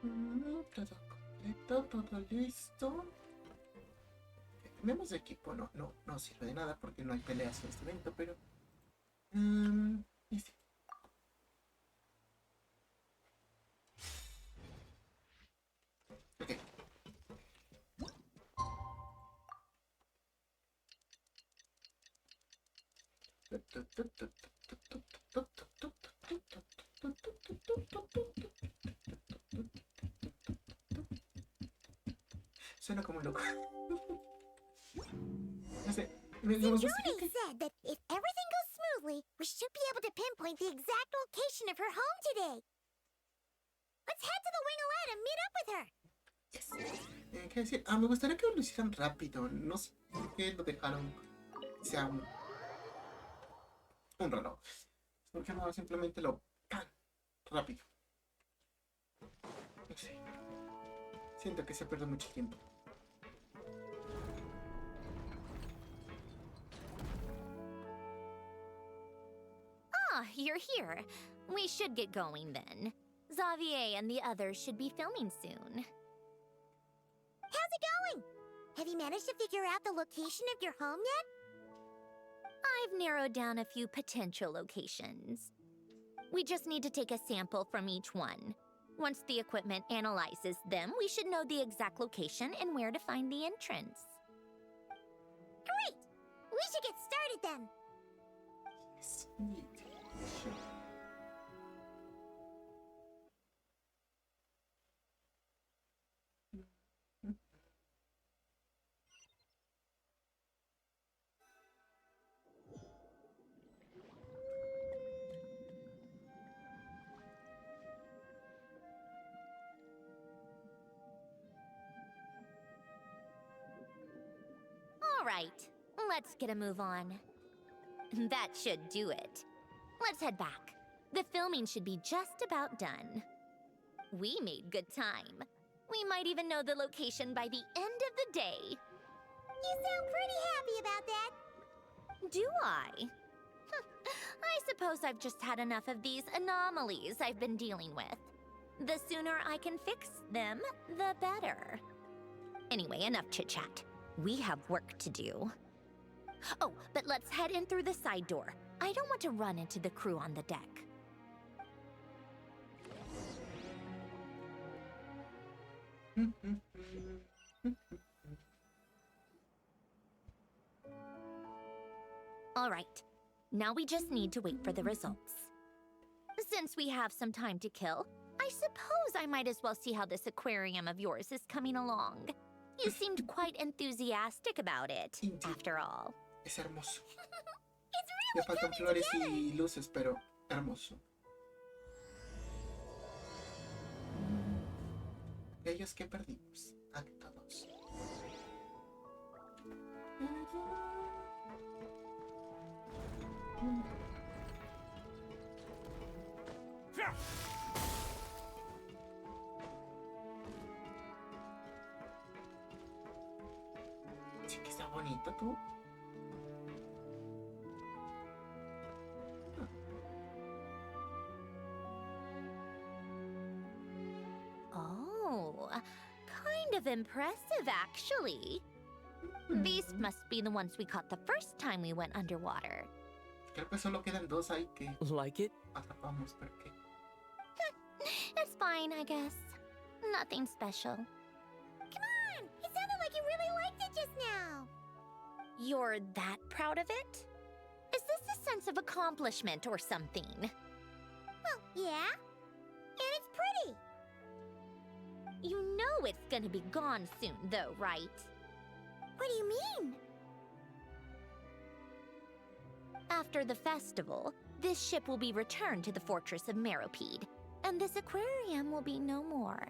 Todo completo, todo listo. Cambiamos de equipo, no sirve de nada porque no hay peleas en este evento, pero... y sí. Ok. Suena como un loco. No sé, me gustaría Centurion que... said that if everything goes smoothly, we should be able to pinpoint the exact location of her home today. Let's head to the winglet and meet up with her. Yes. ¿Qué decir? Me gustaría que lo hicieran rápido. No sé por qué lo dejaron que sea un reloj. ¿Por qué no simplemente lo... ¡Tan! Rápido. No sé. Siento que se pierde mucho tiempo. Ah, you're here. We should get going then. Xavier and the others should be filming soon. How's it going? Have you managed to figure out the location of your home yet? I've narrowed down a few potential locations. We just need to take a sample from each one. Once the equipment analyzes them, we should know the exact location and where to find the entrance. Great! We should get started then. Yes, indeed. Sure. All right, let's get a move on. That should do it. Let's head back. The filming should be just about done. We made good time. We might even know the location by the end of the day. You sound pretty happy about that. Do I? I suppose I've just had enough of these anomalies I've been dealing with. The sooner I can fix them, the better. Anyway, enough chit-chat. We have work to do. Oh, but let's head in through the side door. I don't want to run into the crew on the deck. All right, now we just need to wait for the results. Since we have some time to kill, I suppose I might as well see how this aquarium of yours is coming along. You seemed quite enthusiastic about it, after all. Es hermoso. It's Le really faltan coming flores together. y luces, pero hermoso. Ellos que perdimos. Acto 2. Sí que está bonito, tú. Oh, kind of impressive, actually. These must be the ones we caught the first time we went underwater. Creo que solo quedan dos ahí que Like it? atrapamos, pero que... It's fine, I guess. Nothing special. Come on! It sounded like you really liked it just now. You're that proud of it? Is this a sense of accomplishment or something? Well, yeah. And it's pretty. You know it's gonna be gone soon, though, right? What do you mean? After the festival, this ship will be returned to the fortress of Meropide, and this aquarium will be no more.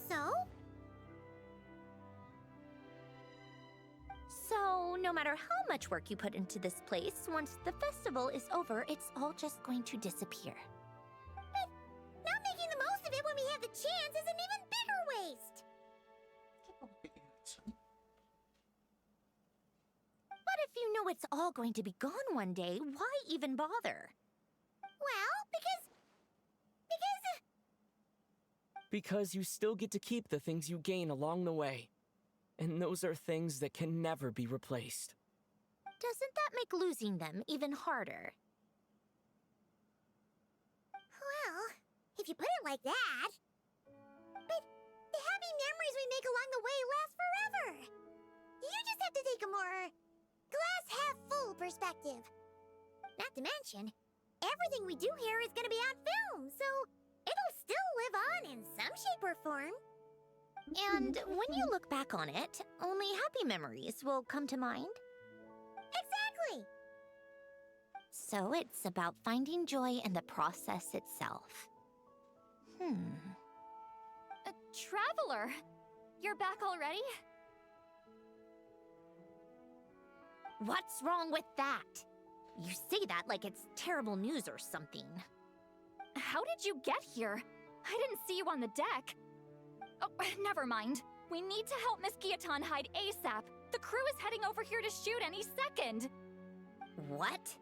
So? So, no matter how much work you put into this place, once the festival is over, it's all just going to disappear. But not making the most of it when we have the chance is an even bigger waste. But if you know it's all going to be gone one day, why even bother? Well, because... Because you still get to keep the things you gain along the way. And those are things that can never be replaced. Doesn't that make losing them even harder? Well, if you put it like that. But the happy memories we make along the way last forever. You just have to take a more glass half full perspective. Not to mention, everything we do here is gonna be on film, so it'll still live on in some shape or form. And when you look back on it, only happy memories will come to mind? Exactly! So it's about finding joy in the process itself. Traveler! You're back already? What's wrong with that? You say that like it's terrible news or something. How did you get here? I didn't see you on the deck. Oh, never mind. We need to help Miss Guillotin hide ASAP. The crew is heading over here to shoot any second. What?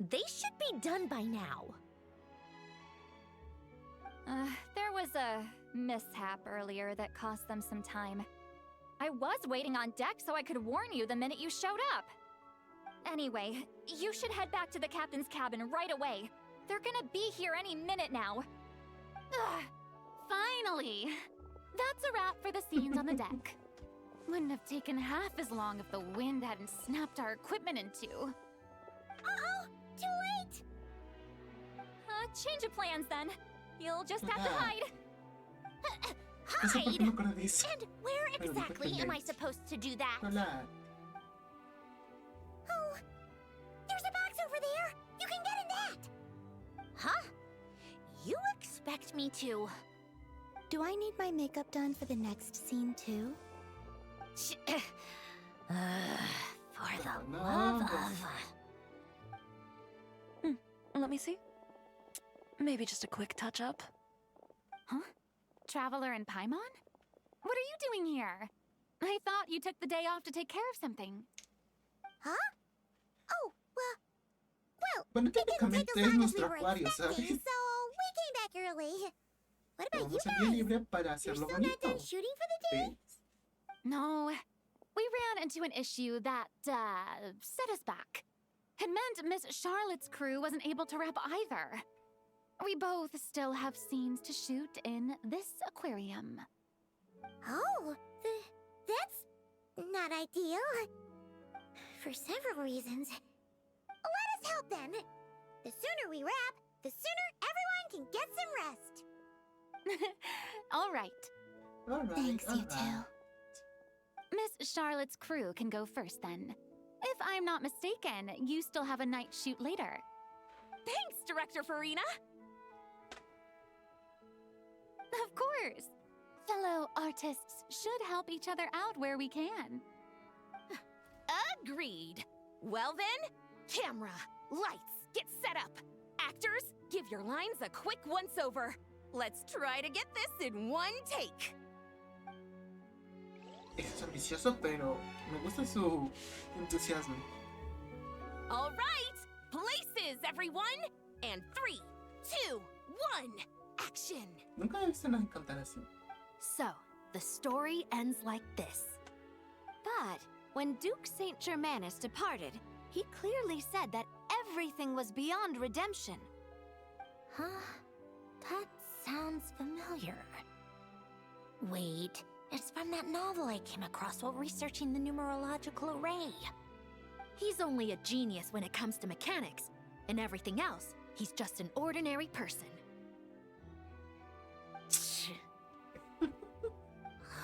They should be done by now. There was a mishap earlier that cost them some time. I was waiting on deck so I could warn you the minute you showed up. Anyway, you should head back to the captain's cabin right away. They're gonna be here any minute now. Ugh, finally! That's a wrap for the scenes on the deck. Wouldn't have taken half as long if the wind hadn't snapped our equipment in two. Uh-oh! Too late! Change of plans then. You'll just have to hide. No sé por qué me Hide? acuerdo de eso. And where Pero no exactly fue am I late. supposed to do that? Hola. Oh, there's a box over there! You can get in that! Huh? You expect me to... Do I need my makeup done for the next scene too? For the No, love pues. of... Let me see. Maybe just a quick touch-up. Huh? Traveler and Paimon? What are you doing here? I thought you took the day off to take care of something. Huh? Oh, well, Bueno, it didn't take técnicamente as es long as we nuestro were acuario, expecting, ¿sabes? so we came back early. What Pero about you vamos el día guys? libre para You're hacerlo still not done bonito. shooting for the day? ¿Ves? No, we ran into an issue that, set us back. It meant Miss Charlotte's crew wasn't able to wrap either. We both still have scenes to shoot in this aquarium. Oh, that's not ideal. For several reasons. Let us help then. The sooner we wrap, the sooner everyone can get some rest. All right. All right, Thanks, all you right. two. Miss Charlotte's crew can go first then. If I'm not mistaken, you still have a night shoot later. Thanks, Director Farina! Of course! Fellow artists should help each other out where we can. Agreed. Well then, camera, lights, get set up. Actors, give your lines a quick once-over. Let's try to get this in one take. Es ambicioso, pero me gusta su entusiasmo. All right, places, everyone. And 3, 2, 1, action. Nunca he visto a nadie cantar así. So, the story ends like this. But when Duke Saint Germanus departed, he clearly said that everything was beyond redemption. Huh? That sounds familiar. Wait, it's from that novel I came across while researching the numerological array. He's only a genius when it comes to mechanics, and everything else, he's just an ordinary person.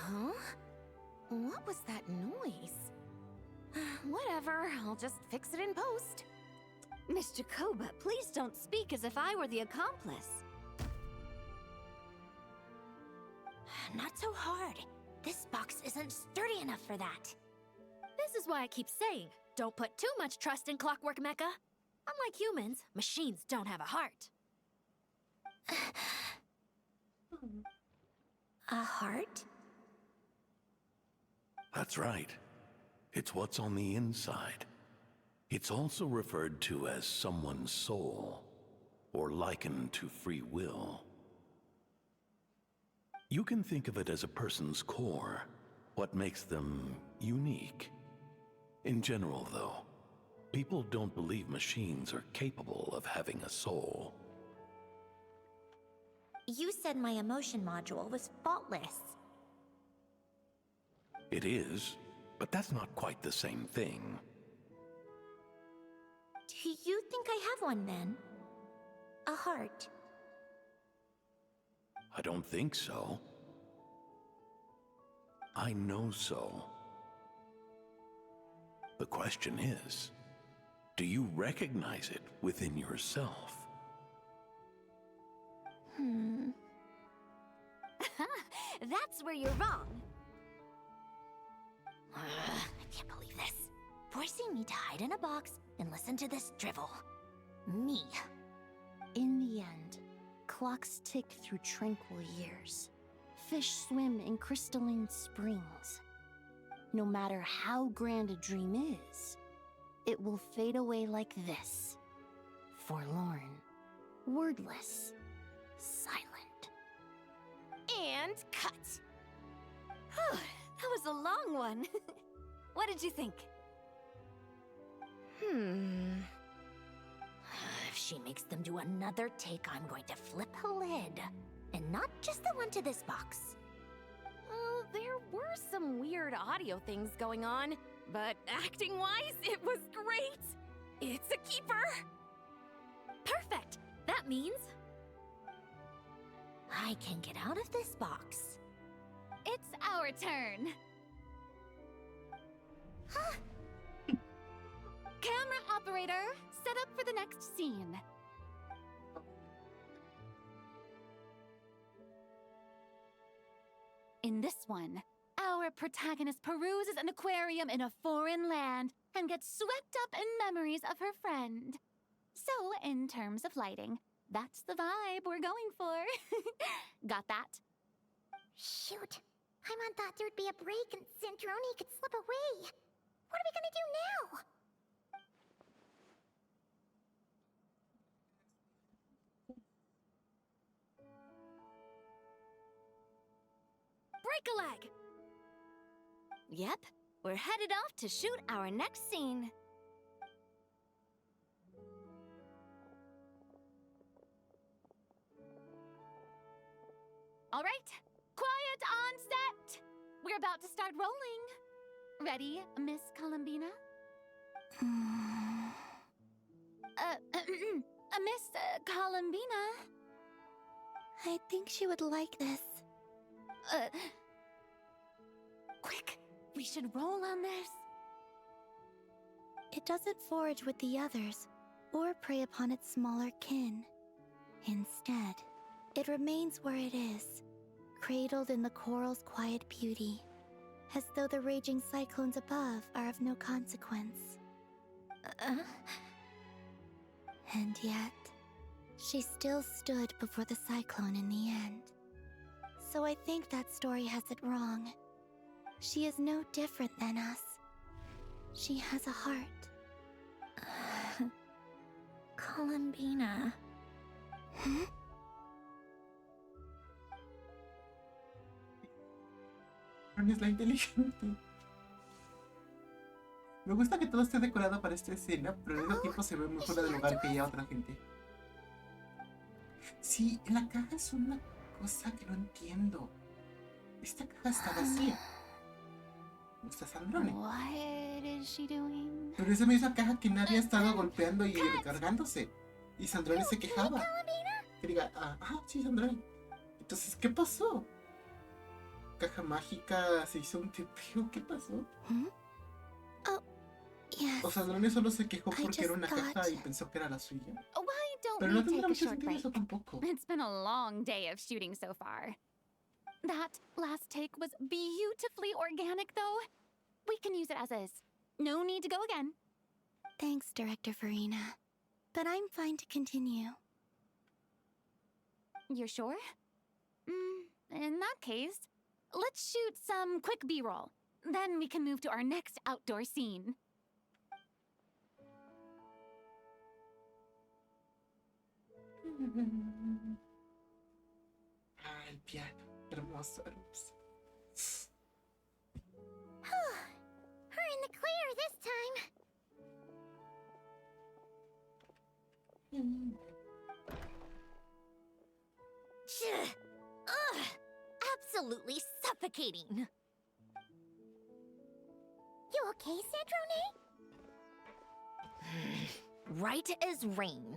Huh? What was that noise? Whatever, I'll just fix it in post. Miss Jacoba, please don't speak as if I were the accomplice. Not so hard. This box isn't sturdy enough for that. This is why I keep saying, don't put too much trust in Clockwork Mecha. Unlike humans, machines don't have a heart. A heart? That's right. It's what's on the inside. It's also referred to as someone's soul, or likened to free will. You can think of it as a person's core, what makes them unique. In general, though, people don't believe machines are capable of having a soul. You said my emotion module was faultless. It is, but that's not quite the same thing. Do you think I have one then? A heart? I don't think so. I know so. The question is, do you recognize it within yourself? That's where you're wrong. I can't believe this. Forcing me to hide in a box and listen to this drivel. Me. In the end, clocks tick through tranquil years. Fish swim in crystalline springs. No matter how grand a dream is, it will fade away like this. Forlorn, wordless, silent. And cut. Whew, that was a long one. What did you think? If she makes them do another take, I'm going to flip a lid. And not just the one to this box. Well, there were some weird audio things going on, but acting-wise, it was great. It's a keeper. Perfect! That means I can get out of this box. It's our turn. Camera operator, set up for the next scene. In this one, our protagonist peruses an aquarium in a foreign land and gets swept up in memories of her friend. So, in terms of lighting, that's the vibe we're going for. Got that? Shoot. Paimon thought there'd be a break and Sandrone could slip away. What are we gonna do now? Break a leg! Yep, we're headed off to shoot our next scene. All right, quiet on set. We're about to start rolling. Ready, Miss Columbina? Miss Columbina? I think she would like this. Quick, we should roll on this. It doesn't forage with the others, or prey upon its smaller kin. Instead, it remains where it is, cradled in the coral's quiet beauty, as though the raging cyclones above are of no consequence. And yet, she still stood before the cyclone in the end. So I think that story has it wrong. She is no different than us. She has a heart. Columbina. Es la inteligente. Me gusta que todo esté decorado para esta escena, pero al mismo tiempo se ve muy fuera de lugar que haya otra gente. Sí, la caja es una cosa que no entiendo. Esta caja está vacía. ¿No está Sandrone? What is she doing? Pero esa misma caja que nadie ha estado golpeando y recargándose. Y Sandrone se quejaba. Que diga, sí, Sandrone. Entonces, ¿qué pasó? Caja mágica, se hizo un tepeo, ¿qué pasó? Oh, yes. O Sandrone solo se quejó porque era una caja y pensó que era la suya. Why don't Pero no we tendrá take a mucho short sentido break? eso tampoco. It's been a long day of shooting so far. That last take was beautifully organic, though. We can use it as is. No need to go again. Thanks, Director Verena. But I'm fine to continue. You're sure? In that case, let's shoot some quick B-roll. Then we can move to our next outdoor scene. El piano. Hermoso, hermoso. We're in the clear this time. Ugh! Absolutely suffocating. You okay, Cedrone? Right as rain.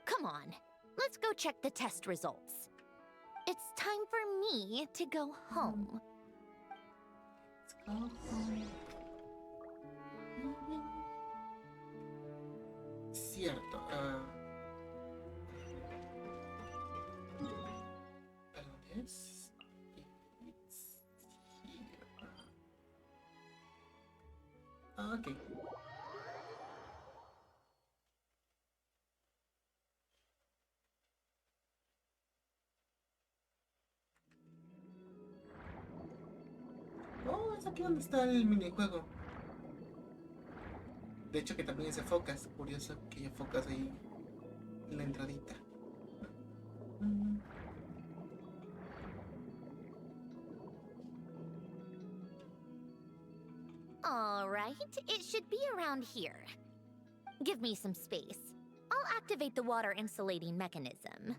Come on, let's go check the test results. It's time for me to go home. Let's go home. Cierto. ¿Dónde es? It's here. Ok. Oh, es aquí donde está el minijuego. De hecho que también es de focas. Curioso que haya focas ahí en la entradita. All right, it should be around here. Give me some space. I'll activate the water insulating mechanism.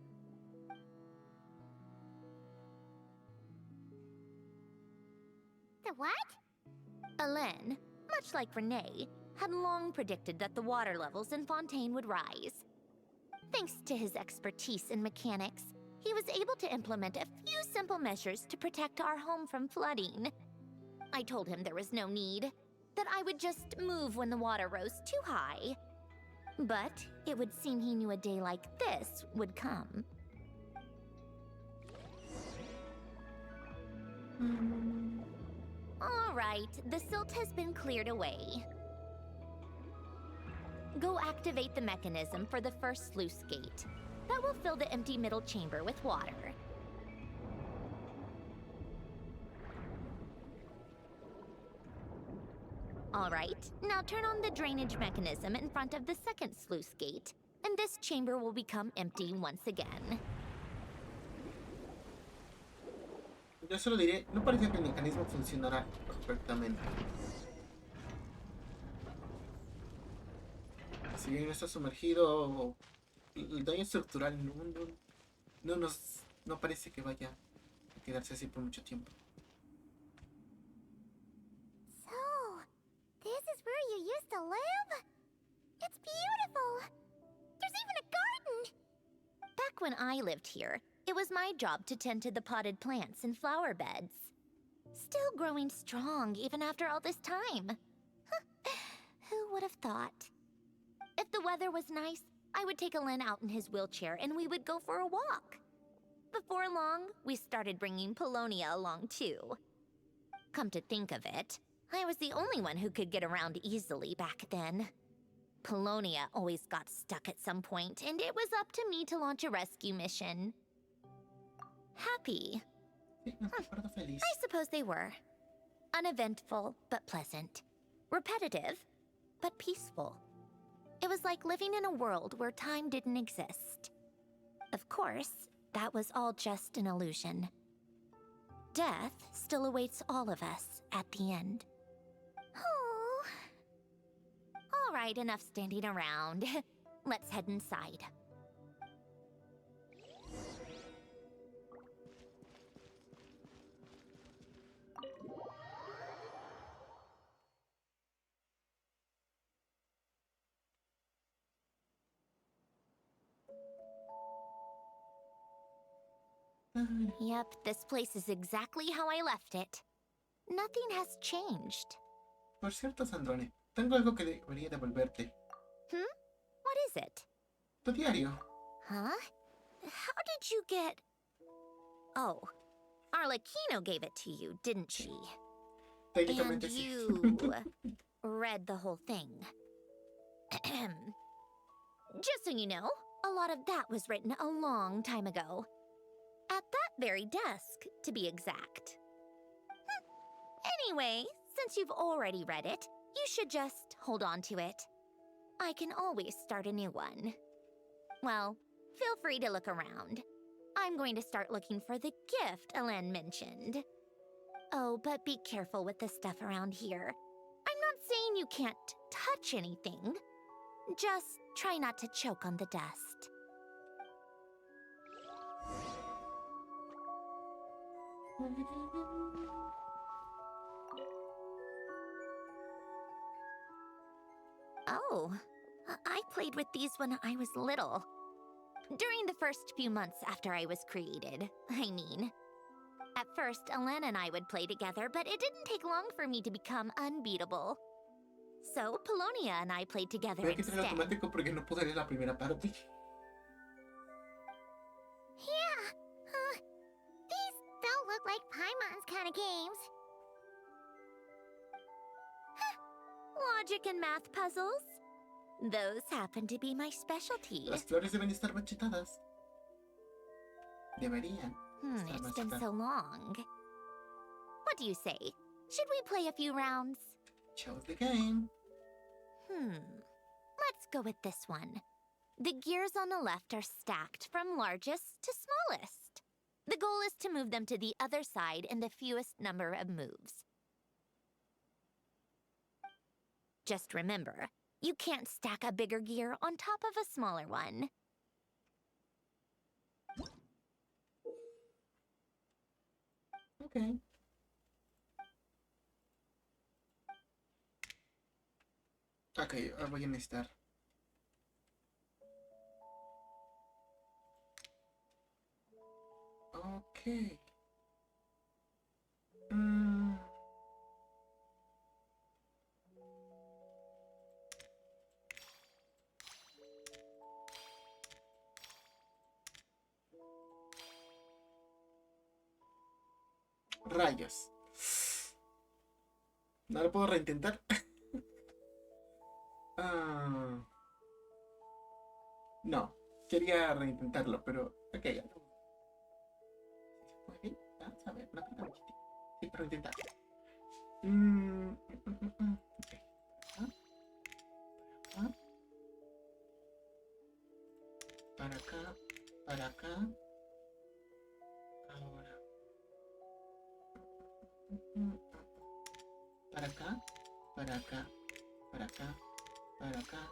The what? Alain, much like Renee, had long predicted that the water levels in Fontaine would rise. Thanks to his expertise in mechanics, he was able to implement a few simple measures to protect our home from flooding. I told him there was no need, that I would just move when the water rose too high. But it would seem he knew a day like this would come. All right, the silt has been cleared away. Go activate the mechanism for the first sluice gate. That will fill the empty middle chamber with water. All right, now turn on the drainage mechanism in front of the second sluice gate, and this chamber will become empty once again. Yo solo diré, no parece que el mecanismo funcionará perfectamente. Si bien no está sumergido, el daño estructural no parece que vaya a quedarse así por mucho tiempo. So, this is where you used to live? It's beautiful! There's even a garden! Back when I lived here, it was my job to tend to the potted plants and flower beds. Still growing strong even after all this time. Who would have thought? If the weather was nice, I would take Alain out in his wheelchair and we would go for a walk. Before long, we started bringing Polonia along too. Come to think of it, I was the only one who could get around easily back then. Polonia always got stuck at some point, and it was up to me to launch a rescue mission. Happy. I suppose they were. Uneventful, but pleasant. Repetitive, but peaceful. It was like living in a world where time didn't exist. Of course, that was all just an illusion. Death still awaits all of us at the end. Oh. All right, enough standing around. Let's head inside. Yep, this place is exactly how I left it. Nothing has changed. Por cierto, Sandrone, tengo algo que debería devolverte. What is it? Tu diario. Huh? How did you get... Oh, Arlecchino gave it to you, didn't she? And Técnicamente sí. you read the whole thing. Just so you know, a lot of that was written a long time ago. At that very desk, to be exact. Anyway, since you've already read it, you should just hold on to it. I can always start a new one. Well, feel free to look around. I'm going to start looking for the gift Elen mentioned. Oh, but be careful with the stuff around here. I'm not saying you can't touch anything. Just try not to choke on the dust. Oh, I played with these when I was little. During the first few months after I was created, I mean. At first, Elen and I would play together, but it didn't take long for me to become unbeatable. So, Polonia and I played together Voy a quitar el instead. automático porque no pude leer la primera parte. Yeah. These don't look like Paimon's kind of games. Logic and math puzzles? Those happen to be my specialty. Las flores deben estar marchitadas. Deberían. estar It's been marchitadas. so long. What do you say? Should we play a few rounds? Chose the game. Let's go with this one. The gears on the left are stacked from largest to smallest. The goal is to move them to the other side in the fewest number of moves. Just remember, you can't stack a bigger gear on top of a smaller one. Okay. Ok, ahora voy a necesitar. Ok. Rayos. No lo puedo reintentar. No, quería reintentarlo, pero ok. Muy bien, vamos a ver, una pita chiquitita. Sí, pero intentar. Ok. Para acá, para acá. Ahora. Para acá, para acá, para acá, para acá,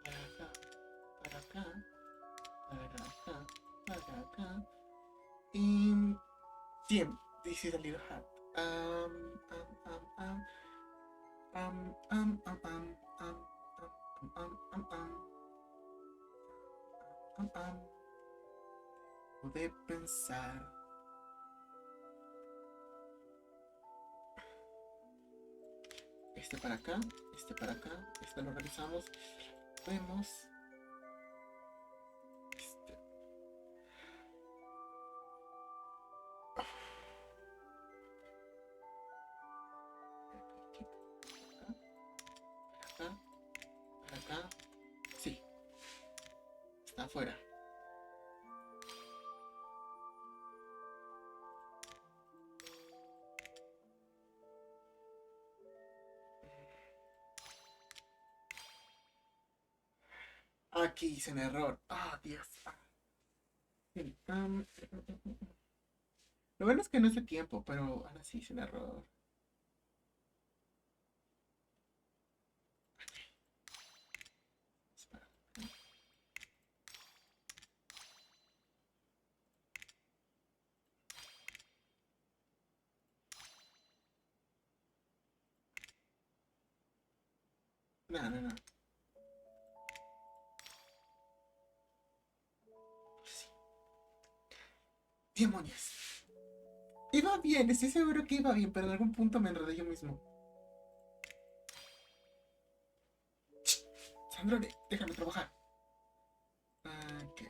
para acá, para acá, para acá, para acá. Y 100. This is a little hard. Pude pensar. Este para acá, este lo revisamos, vemos. Este. Para acá, sí, está afuera. Aquí hice un error. Dios. Sí, Lo bueno es que no es de tiempo, pero ahora sí hice un error. Espera. No. Sí. Demonios. Iba bien, estoy seguro que iba bien, pero en algún punto me enredé yo mismo. Sandrone, déjame trabajar. Ok.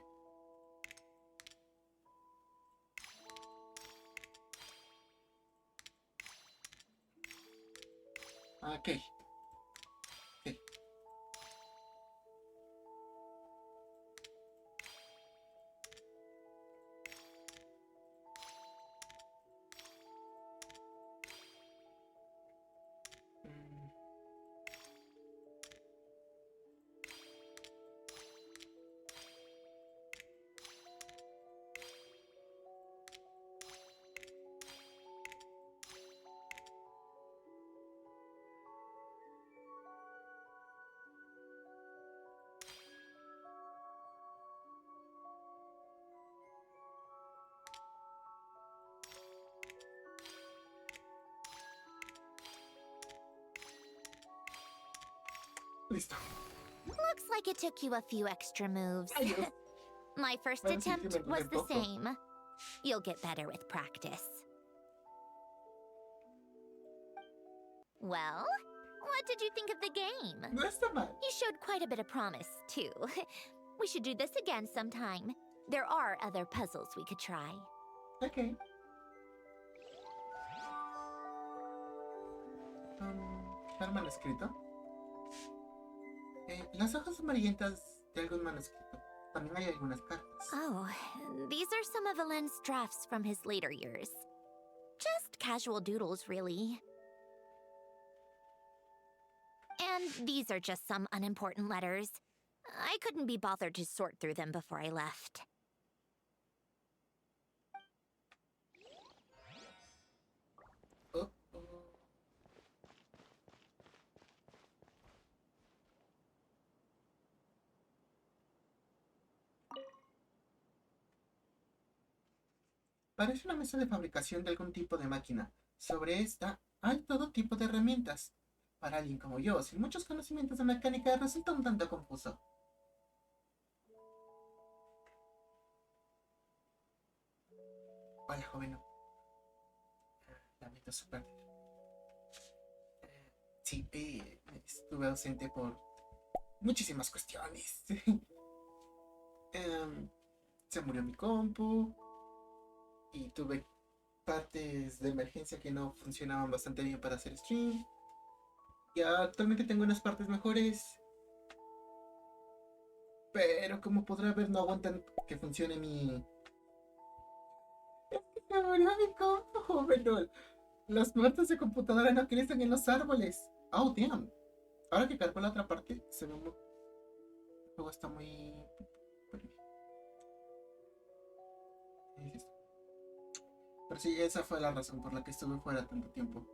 Ok. Sí. Listo. Looks like it took you a few extra moves. Adiós. My first Bueno, sí, attempt que me was enredé the poco. same. You'll get better with practice. Well, what did you think of the game? No está mal. You showed quite a bit of promise, too. We should do this again sometime. There are other puzzles we could try. Ok. ¿Está el manuscrito? Las hojas amarillentas de algún manuscrito. También hay algunas cartas. Oh, these are some of Alen's drafts from his later years. Just casual doodles, really. And these are just some unimportant letters. I couldn't be bothered to sort through them before I left. Oh. Parece una mesa de fabricación de algún tipo de máquina. Sobre esta hay todo tipo de herramientas. Para alguien como yo, sin muchos conocimientos de mecánica, resulta un tanto confuso. Hola, joven. Lamento su pérdida. Sí, estuve ausente por muchísimas cuestiones. Se murió mi compu y tuve partes de emergencia que no funcionaban bastante bien para hacer stream. Ya actualmente tengo unas partes mejores, pero como podrá ver no aguantan que funcione mi... Se murió mi compu, joven. No. Las plantas de computadora no crecen en los árboles. Oh, damn. Ahora que cargo la otra parte, se ve muy... El juego está muy... Pero sí, esa fue la razón por la que estuve fuera tanto tiempo.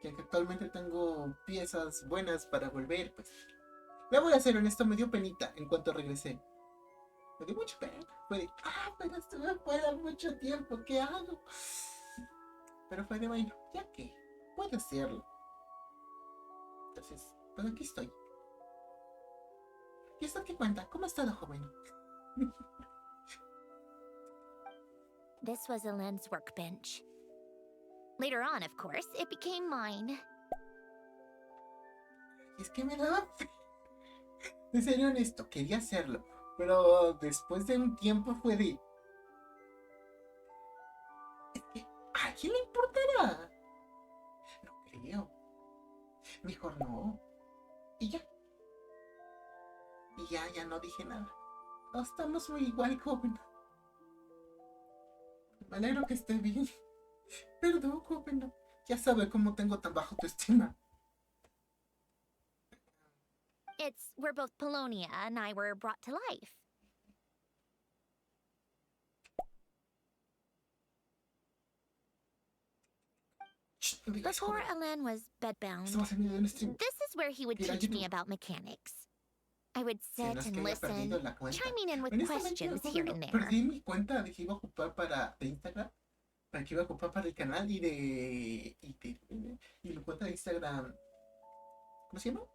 Que actualmente tengo piezas buenas para volver, pues... Le voy a ser honesto, me dio penita en cuanto regresé. Me dio mucha pena. Fue de, pero estuve fuera mucho tiempo, ¿qué hago? Pero fue de, bueno, ya que puedo hacerlo. Entonces, pues aquí estoy. ¿Y esto qué cuenta? ¿Cómo ha estado, joven? This was Alen's workbench. Later on, of course, it became mine. Y es que me daba... De serio honesto, quería hacerlo. Pero después de un tiempo fue de... Es que, ¿a quién le importará? No creo. Mejor no. Y ya. Y ya no dije nada. No estamos muy igual, joven. Me alegro que esté bien. Perdón, joven. Ya sabe cómo tengo tan bajo autoestima. We're both Polonia and I were brought to life. Before Alen was bedbound, Estamos en medio de un stream. this is where he would Mira, teach me YouTube. about mechanics. I would Si no sit es que and haya listen, perdido la cuenta. chiming in with Honestamente, questions joven, here and there. perdí mi cuenta de que iba a ocupar de Instagram. Para que iba a ocupar para el canal y la cuenta de Instagram. ¿Cómo se llama?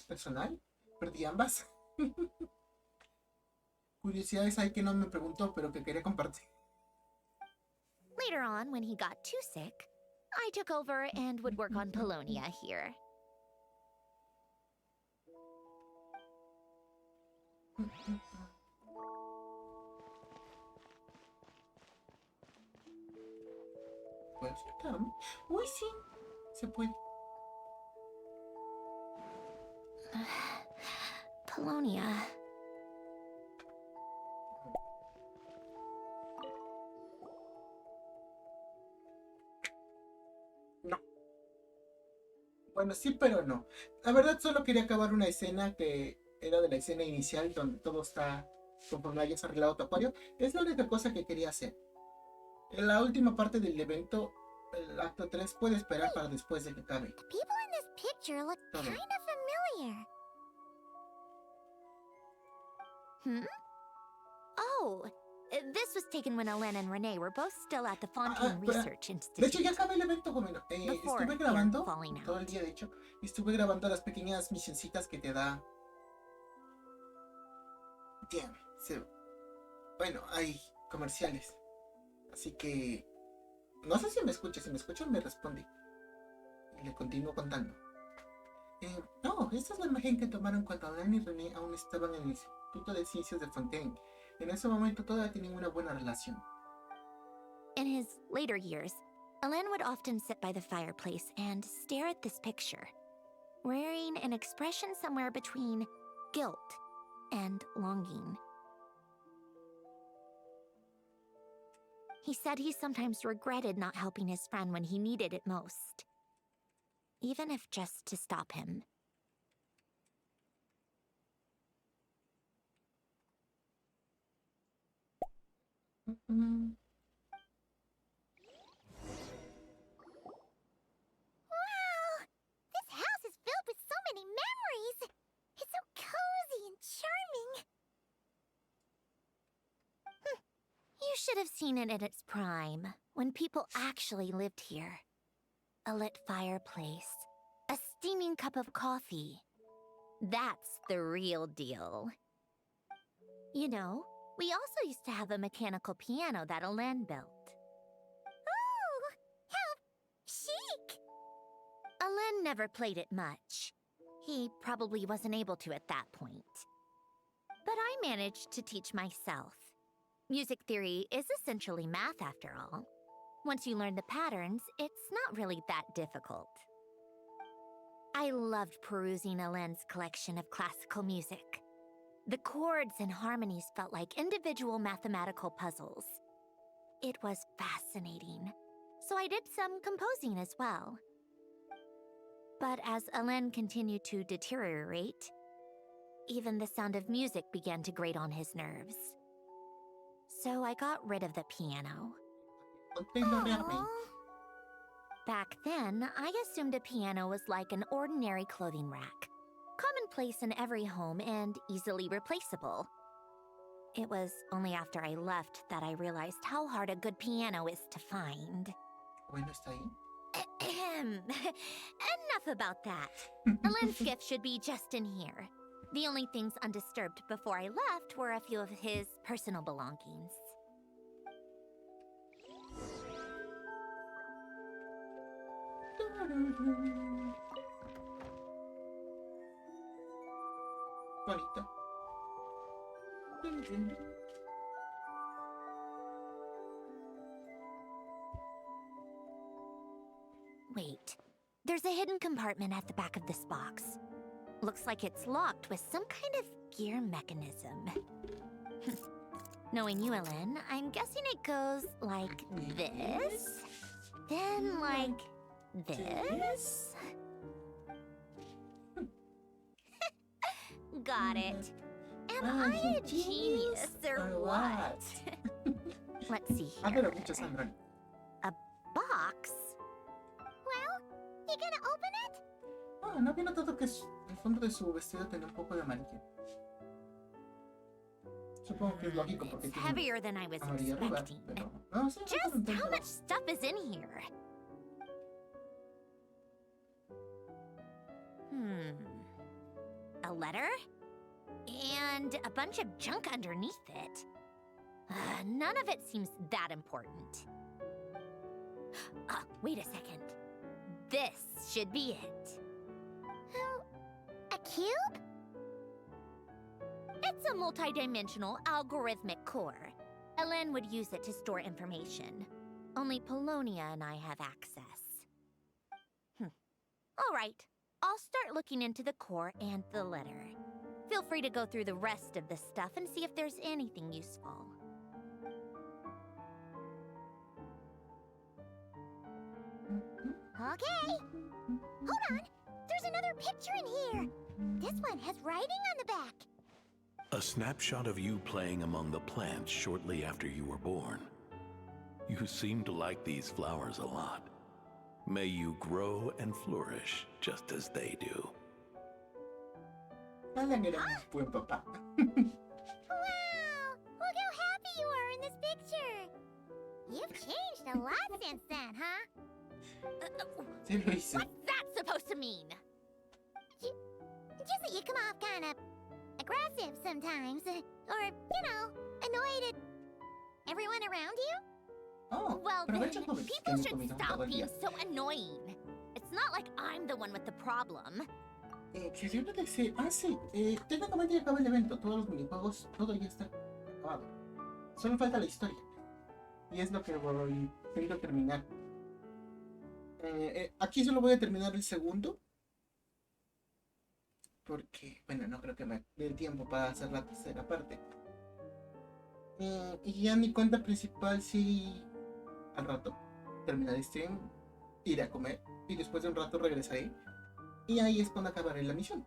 Personal. Perdí ambas. Curiosidades hay que no me preguntó, pero que quería compartir. Later on, when he got too sick, I took over and would work on Polonia here. ¿Puedo acercarme? Uy, sí. Se puede. Polonia. No. Bueno, sí, pero no. La verdad, solo quería acabar una escena que era de la escena inicial, donde todo está conforme hayas arreglado tu acuario. Es la única cosa que quería hacer. En la última parte del evento, el acto 3, puede esperar para después de que acabe. The people in this picture look Todo. kind of familiar. Hmm? Oh, This was taken when Alen and Renee were both still at the Fontinal espera. Research De hecho, Institute. ya acabé el evento, Jomeno. Before Estuve they're grabando falling todo el out. día, de hecho. Y estuve grabando las pequeñas misioncitas que te da. Bien, bueno, hay comerciales. Así que... No sé si me escucha. Si me escuchan, me responde. Y le continúo contando. No, esta es la imagen que tomaron cuando Alan y René aún estaban en el Instituto de Ciencias de Fontaine. En ese momento todavía tenían una buena relación. In his later years, Alen would often sit by the fireplace and stare at this picture, wearing an expression somewhere between guilt and longing. He said he sometimes regretted not helping his friend when he needed it most, even if just to stop him. Wow! This house is filled with so many memories! It's so cozy and charming! You should have seen it in its prime, when people actually lived here. A lit fireplace, a steaming cup of coffee. That's the real deal. You know, we also used to have a mechanical piano that Alen built. Oh! How chic! Alen never played it much. He probably wasn't able to at that point. But I managed to teach myself. Music theory is essentially math after all. Once you learn the patterns, it's not really that difficult. I loved perusing Alen's collection of classical music. The chords and harmonies felt like individual mathematical puzzles. It was fascinating, so I did some composing as well. But as Alen continued to deteriorate, even the sound of music began to grate on his nerves. So I got rid of the piano. Aw. Back then, I assumed a piano was like an ordinary clothing rack, commonplace in every home and easily replaceable. It was only after I left that I realized how hard a good piano is to find. Bueno, está ahí. Ahem. Enough about that. Alen's gift should be just in here. The only things undisturbed before I left were a few of his personal belongings. Bonito. Wait, there's a hidden compartment at the back of this box. Looks like it's locked with some kind of gear mechanism. Knowing you, Alen, I'm guessing it goes like this, then like this. Got it. Am I a genius or what? Let's see Háblalo here. mucho, Sandra. A box? Well, you gonna open it? Ah, ¿no había notado que el fondo de su vestido tenía un poco de amarillo? Supongo que es lógico porque It's tiene heavier than I was amarillo arriba, expecting. pero... No, sí, Just contento. how much stuff is in here? A letter? And a bunch of junk underneath it. None of it seems that important. Wait a second. This should be it. A cube? It's a multidimensional algorithmic core. Elen would use it to store information. Only Polonia and I have access. All right. I'll start looking into the core and the letter. Feel free to go through the rest of the stuff and see if there's anything useful. Okay. Hold on. There's another picture in here. This one has writing on the back. A snapshot of you playing among the plants shortly after you were born. You seem to like these flowers a lot. May you grow and flourish just as they do. Alan era un buen papá. Wow! Look how happy you are in a lot since then, huh? Sí lo hice. What's that supposed to mean? Just that you come off kind of aggressive sometimes. Or, you know, annoyed at everyone around you. Oh, Well, then, aprovecha joven. people Tengo should comida todo stop el being día. so annoying. It's not like I'm the one with the problem. Quería hablar de ese. Ah, sí. Técnicamente ya acaba el evento. Todos los minijuegos, todo ya está acabado. Solo falta la historia. Y es lo que voy a terminar. Aquí solo voy a terminar el segundo. Porque, bueno, no creo que me dé el tiempo para hacer la tercera parte. Y ya mi cuenta principal sí. Al rato terminar el stream, iré a comer. Y después de un rato regresaré. Y ahí es cuando acabaré la misión.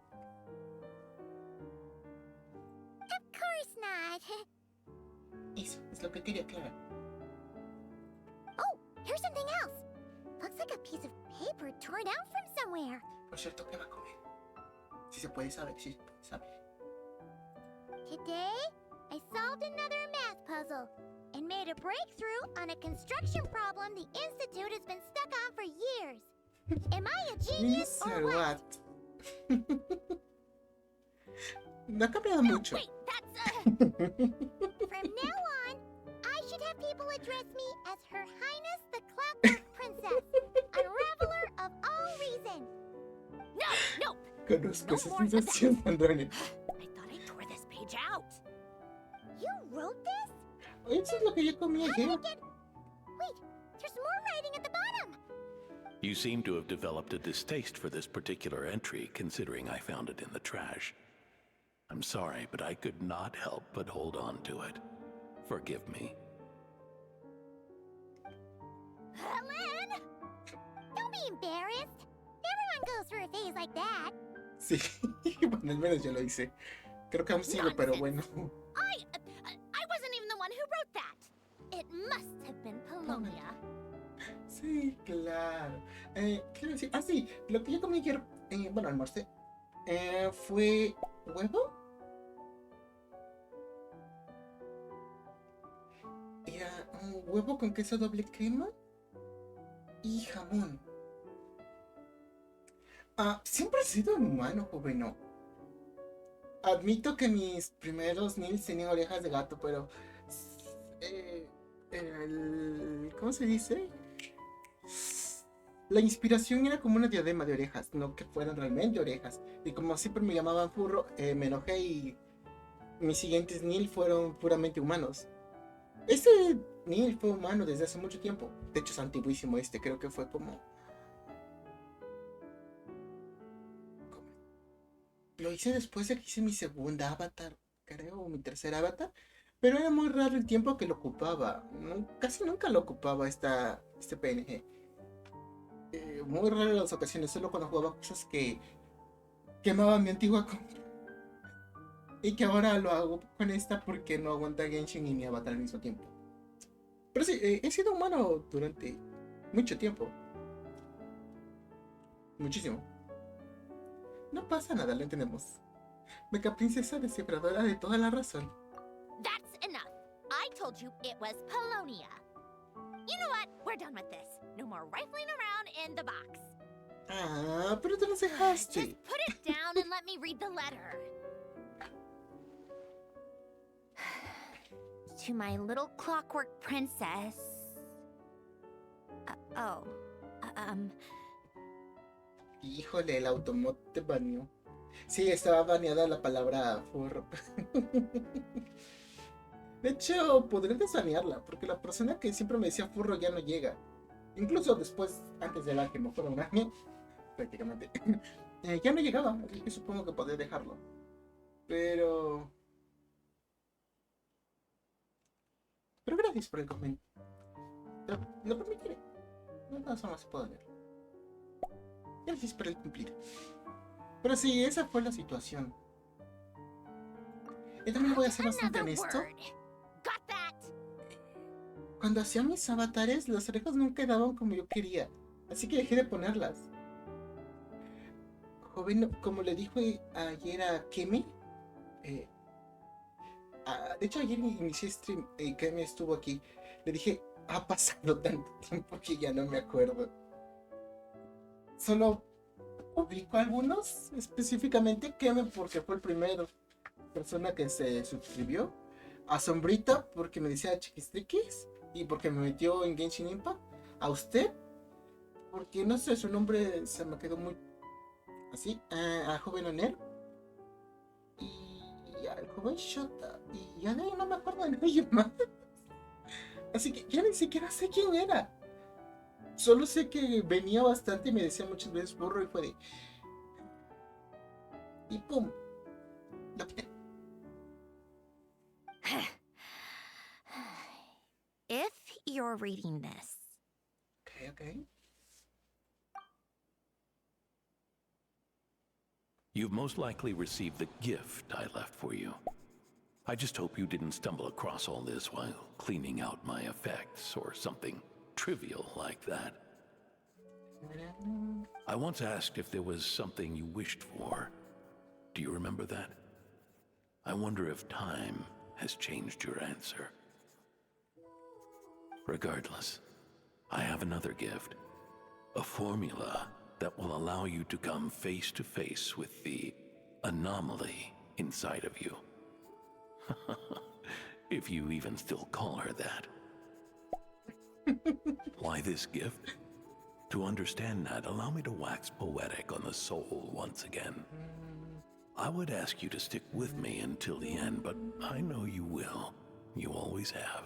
Of course not. Eso es lo que quería aclarar. Oh, here's something else. Looks like a piece of paper torn out from somewhere. Por cierto, ¿qué va a comer? Si se puede saber, si se puede saber. Today, I solved another math puzzle and made a breakthrough on a construction problem the Institute has been stuck on for years. Am I a genius or what? No ha cambiado mucho. Wait, that's From now on, I should have people address me as Her Highness the Clockwork Princess, unraveler of all reason. No! Conozco No esa more of sensación, Androne. I thought I tore this page out. You wrote this? Eso es lo que yo comí How did ayer. it get... Wait, there's more writing at the bottom. You seem to have developed a distaste for this particular entry, considering I found it in the trash. I'm sorry, but I could not help but hold on to it. Forgive me. Helen! Don't be embarrassed. Everyone goes through a phase like that. Sí, bueno, al menos yo lo hice. Creo que aún sigo, pero bueno. I wasn't even the one who wrote that. It must have been Polonia. Sí, claro. ¿Qué iba a decir? Ah, sí, lo que yo comí ayer, bueno, almorcé, fue huevo. Era un huevo con queso doble crema y jamón. Siempre he sido un humano, joven, no. Admito que mis primeros Nils tenían orejas de gato, pero... ¿cómo se dice? La inspiración era como una diadema de orejas, no que fueran realmente orejas. Y como siempre me llamaban furro, me enojé y mis siguientes Nil fueron puramente humanos. Este Nil fue humano desde hace mucho tiempo. De hecho es antiguísimo creo que fue como... Lo hice después de que hice mi segunda avatar, creo, o mi tercer avatar. Pero era muy raro el tiempo que lo ocupaba. Casi nunca lo ocupaba este PNG. Muy raro las ocasiones, solo cuando jugaba cosas que quemaban mi antigua compra. Y que ahora lo hago con esta porque no aguanta Genshin y mi avatar al mismo tiempo. Pero sí, he sido humano durante mucho tiempo. Muchísimo. No pasa nada, lo entendemos. Mecha princesa descifradora de toda la razón. That's enough. I told you it was Polonia. You know what? We're done with this. No more rifling around in the box. Pero te los dejaste. Just put it down and let me read the letter. To my little clockwork princess. Híjole, el automod te baneó. Sí, estaba baneada la palabra furro. De hecho, podría desbanearla, porque la persona que siempre me decía furro ya no llega. Incluso después, antes de la que me fuera un año, prácticamente, ya no llegaba, así que supongo que podría dejarlo. Pero gracias por el comentario. Lo permitiré. De todas formas se puede leer. Gracias por el cumplir. Pero sí, esa fue la situación. Y también voy a ser bastante honesto. Got that? Cuando hacía mis avatares, las orejas nunca quedaban como yo quería. Así que dejé de ponerlas. Joven, como le dijo ayer a Kemi. De hecho, ayer inicié stream. Kemi estuvo aquí. Le dije, Ha pasado tanto tiempo que ya no me acuerdo. Solo ubico algunos específicamente. Keme porque fue el primero persona que se suscribió. A Sombrita porque me decía chiquistriquis y porque me metió en Genshin Impact. A usted porque no sé, su nombre se me quedó muy así. A Joven Onel y al Joven Shota. Y ya de ahí no me acuerdo de nadie más. Así que ya ni siquiera sé quién era. Solo sé que venía bastante y me decía muchas veces burro y fue de... Y pum. Lo quité. If you're reading this, Okay. You've most likely received the gift I left for you. I just hope you didn't stumble across all this while cleaning out my effects or something trivial like that. I once asked if there was something you wished for. Do you remember that? I wonder if time has changed your answer. Regardless, I have another gift. A formula that will allow you to come face to face with the anomaly inside of you. If you even still call her that. Why this gift? To understand that, allow me to wax poetic on the soul once again. I would ask you to stick with me until the end, but I know you will. You always have.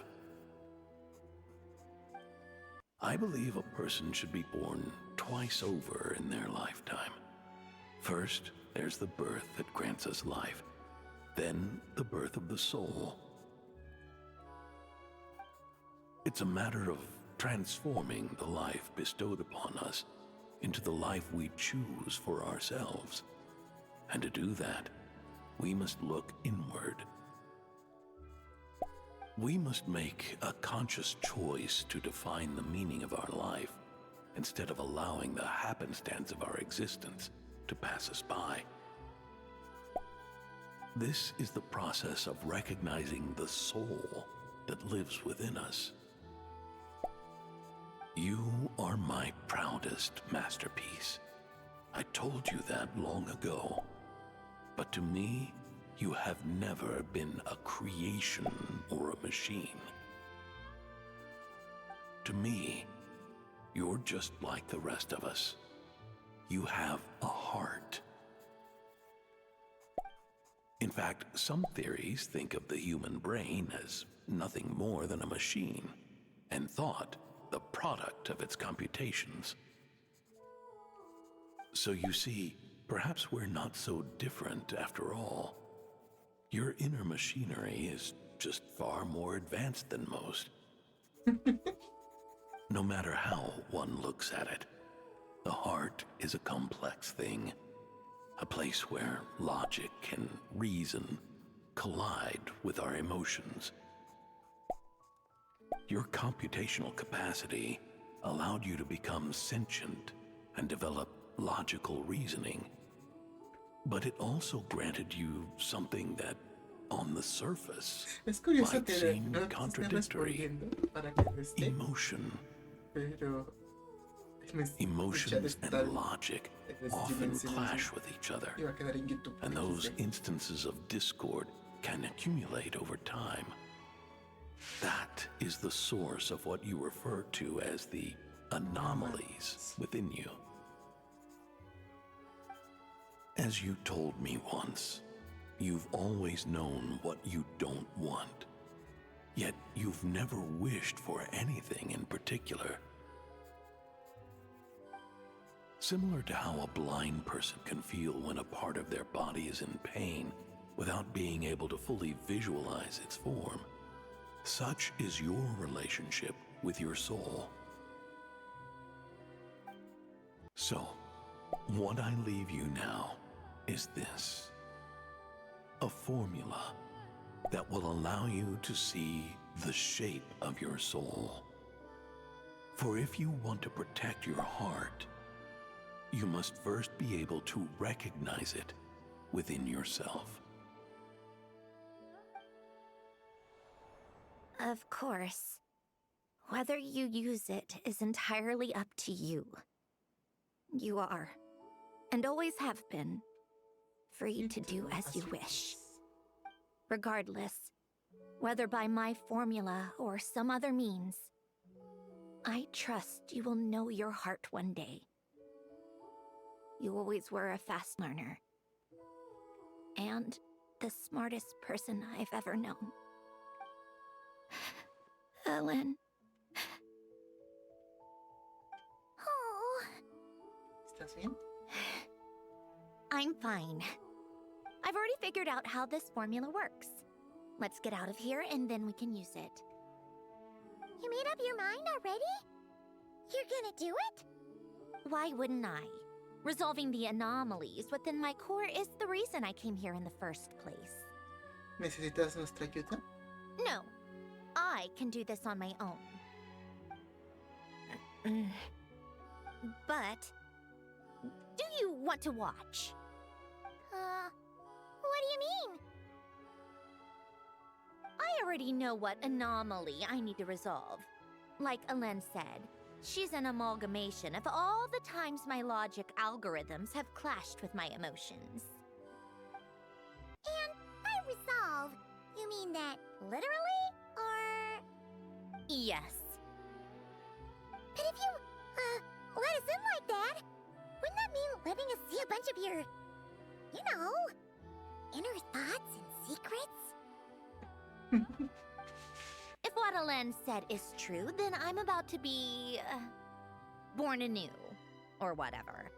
I believe a person should be born twice over in their lifetime. First, there's the birth that grants us life. Then, the birth of the soul. It's a matter of transforming the life bestowed upon us into the life we choose for ourselves. And to do that, we must look inward. We must make a conscious choice to define the meaning of our life instead of allowing the happenstance of our existence to pass us by. This is the process of recognizing the soul that lives within us. You are my proudest masterpiece. I told you that long ago. But to me, you have never been a creation or a machine. To me, you're just like the rest of us. You have a heart. In fact, some theories think of the human brain as nothing more than a machine, and thought the product of its computations. So you see, perhaps we're not so different after all. Your inner machinery is just far more advanced than most. No matter how one looks at it, the heart is a complex thing, a place where logic and reason collide with our emotions. Your computational capacity allowed you to become sentient and develop logical reasoning. But it also granted you something that, on the surface, Es curioso might que seem no te esté contradictory. respondiendo para que te esté, Emotion, pero emotions escuchar and logic often clash with each other, Iba a quedar en YouTube. and those instances of discord can accumulate over time. That is the source of what you refer to as the anomalies within you. As you told me once, you've always known what you don't want, yet you've never wished for anything in particular. Similar to how a blind person can feel when a part of their body is in pain without being able to fully visualize its form, such is your relationship with your soul. So, what I leave you now is this: a formula that will allow you to see the shape of your soul. For if you want to protect your heart, you must first be able to recognize it within yourself. of course. Whether you use it is entirely up to you. You are, and always have been, free to do as you wish. Regardless, whether by my formula or some other means, I trust you will know your heart one day. You always were a fast learner. And the smartest person I've ever known. Ellen. Oh. ¿Estás bien? I'm fine. I've already figured out how this formula works. Let's get out of here and then we can use it. You made up your mind already? You're gonna do it? Why wouldn't I? Resolving the anomalies within my core is the reason I came here in the first place. ¿Necesitas nuestra ayuda? No, I can do this on my own. But, do you want to watch? What do you mean? I already know what anomaly I need to resolve. Like Alen said, she's an amalgamation of all the times my logic algorithms have clashed with my emotions. And by resolve, you mean that literally, or...? Yes. But if you, let us in like that, wouldn't that mean letting us see a bunch of your, you know, inner thoughts and secrets? If what Alen said is true, then I'm about to be... born anew. Or whatever.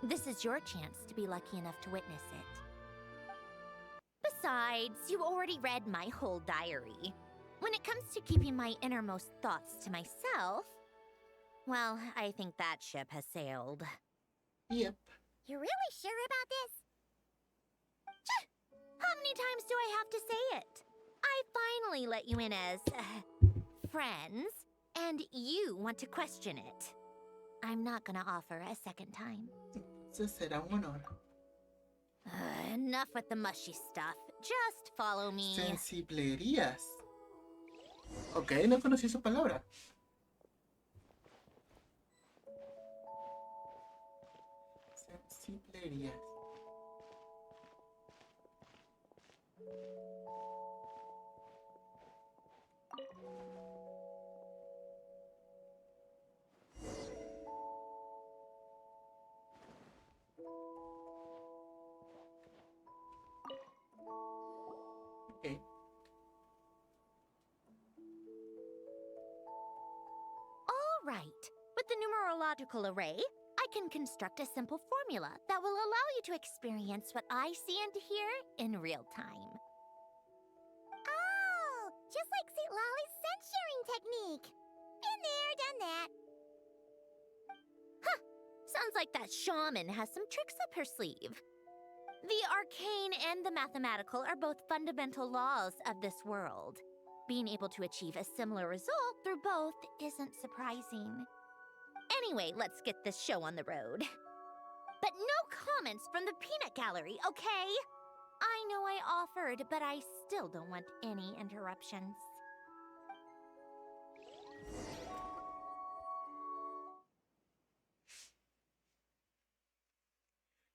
This is your chance to be lucky enough to witness it. Besides, you already read my whole diary. When it comes to keeping my innermost thoughts to myself... well, I think that ship has sailed. Yep. You're really sure about this? How many times do I have to say it? I finally let you in as... friends, and you want to question it. I'm not gonna offer a second time. Eso será un honor. Enough with the mushy stuff. Just follow me. Sensiblerías. Ok, no conocí esa palabra. Sensiblerías. Okay. All right. With the numerological array, I can construct a simple formula that will allow you to experience what I see and hear in real time. Oh, just like St. Lolly's sense-sharing technique. Been there, done that. Huh. Sounds like that shaman has some tricks up her sleeve. The arcane and the mathematical are both fundamental laws of this world. Being able to achieve a similar result through both isn't surprising. Anyway, let's get this show on the road. But no comments from the peanut gallery, okay? I know I offered, but I still don't want any interruptions.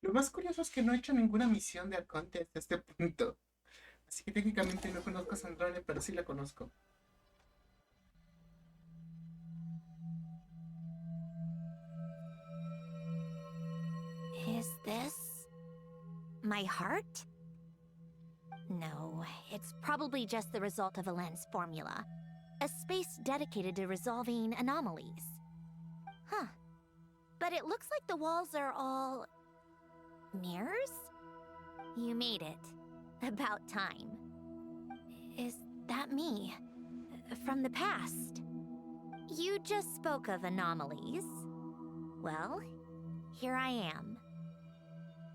Lo más curioso es que no he hecho ninguna misión de Arconte hasta este punto. Así que técnicamente no conozco a Sandrone, pero sí la conozco. Is this... my heart? No, it's probably just the result of Alen's formula. A space dedicated to resolving anomalies. Huh. But it looks like the walls are all... mirrors? You made it. About time. Is that me? From the past? You just spoke of anomalies. Well, here I am.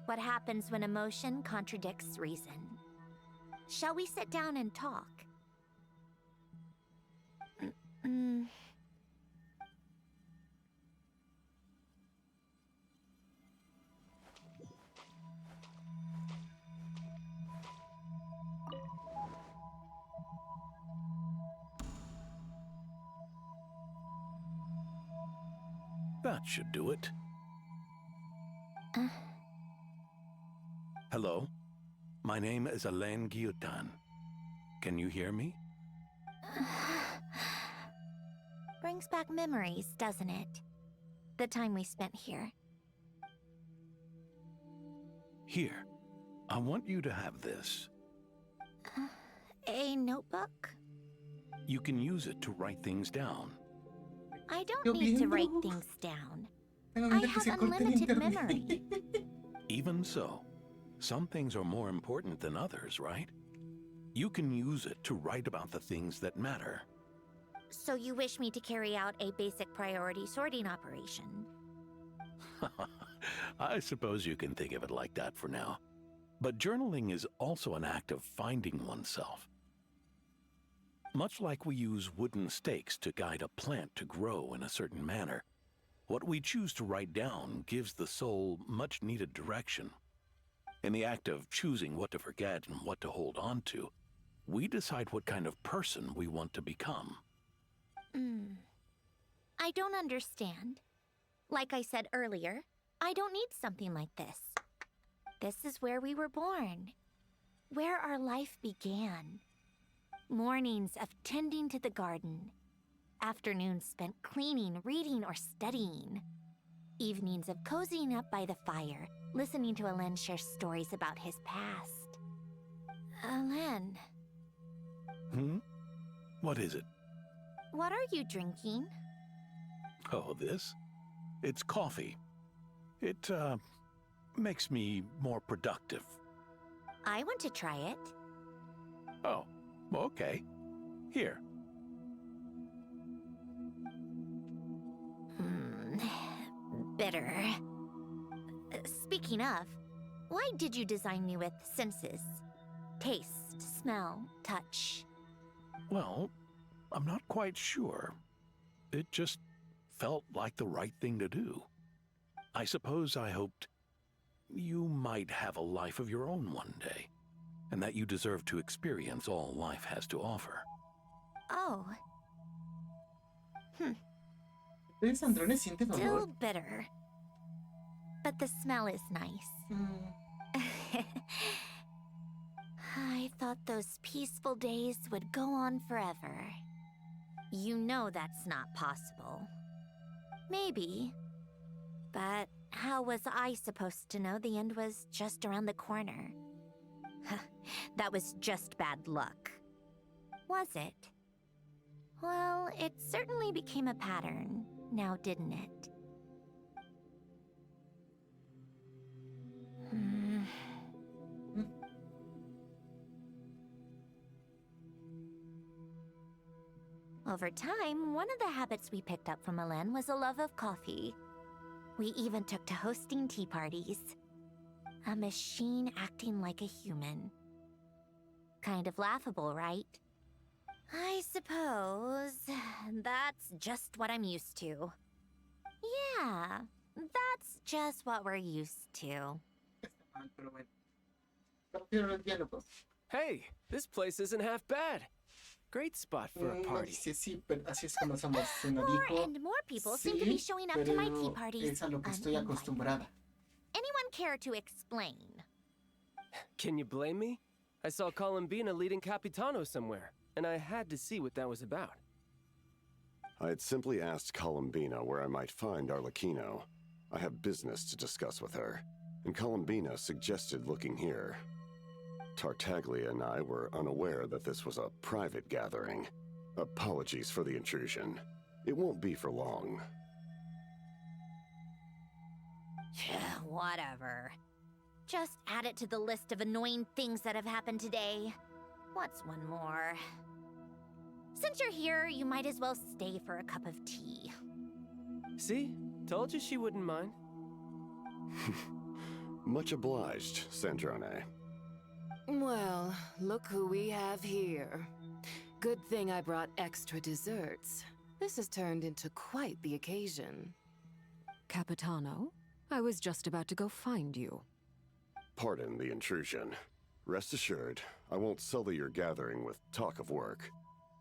What happens when emotion contradicts reason? Shall we sit down and talk? That should do it. Hello? My name is Alain Guillotin. Can you hear me? Brings back memories, doesn't it? The time we spent here. Here, I want you to have this. A notebook? You can use it to write things down. I don't need to write things down. I have unlimited memory. Even so, some things are more important than others, right? You can use it to write about the things that matter. So you wish me to carry out a basic priority sorting operation? I suppose you can think of it like that for now. But journaling is also an act of finding oneself. Much like we use wooden stakes to guide a plant to grow in a certain manner, what we choose to write down gives the soul much-needed direction. In the act of choosing what to forget and what to hold on to, we decide what kind of person we want to become. I don't understand. Like I said earlier, I don't need something like this. This is where we were born, where our life began. Mornings of tending to the garden, afternoons spent cleaning, reading, or studying, evenings of cozying up by the fire, listening to Alain share stories about his past. Alain. What is it? What are you drinking? Oh, this? It's coffee. It, makes me more productive. I want to try it. Oh, okay. Here. Bitter. Speaking of, why did you design me with senses? Taste, smell, touch. Well, I'm not quite sure. It just felt like the right thing to do. I suppose I hoped you might have a life of your own one day, and that you deserve to experience all life has to offer. Oh. Sandrone siente Still dolor. bitter. But the smell is nice. I thought those peaceful days would go on forever. You know that's not possible. Maybe. But how was I supposed to know the end was just around the corner? That was just bad luck. Was it? Well, it certainly became a pattern, now didn't it? Over time, one of the habits we picked up from Alain was a love of coffee. We even took to hosting tea parties. A machine acting like a human. Kind of laughable, right? I suppose that's just what I'm used to. Yeah, that's just what we're used to. Pero bueno. Prefiero los diálogos. Hey, this place isn't half bad. Great spot for a party. Dice sí, pero así es como somos. Se nos More dijo, and more people sí, seem to be showing up to my tea pero parties. es a lo que estoy uninvited. acostumbrada. Anyone care to explain? Can you blame me? I saw Columbina leading Capitano somewhere, and I had to see what that was about. I had simply asked Columbina where I might find Arlecchino. I have business to discuss with her, and Columbina suggested looking here. Tartaglia and I were unaware that this was a private gathering. Apologies for the intrusion. It won't be for long. Whatever. Just add it to the list of annoying things that have happened today. What's one more? Since you're here, you might as well stay for a cup of tea. See? Told you she wouldn't mind. Much obliged, Sandrone. Well, look who we have here. Good thing I brought extra desserts. This has turned into quite the occasion. Capitano, I was just about to go find you. Pardon the intrusion. Rest assured, I won't sully your gathering with talk of work.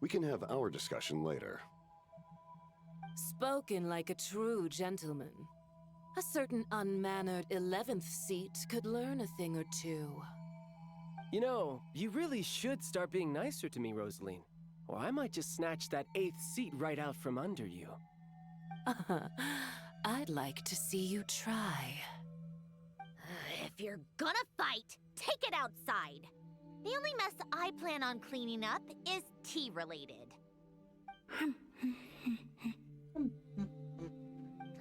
We can have our discussion later. Spoken like a true gentleman. A certain unmannered 11th seat could learn a thing or two. You know, you really should start being nicer to me, Rosaline. Or I might just snatch that 8th seat right out from under you. I'd like to see you try. If you're gonna fight, take it outside. The only mess I plan on cleaning up is tea-related.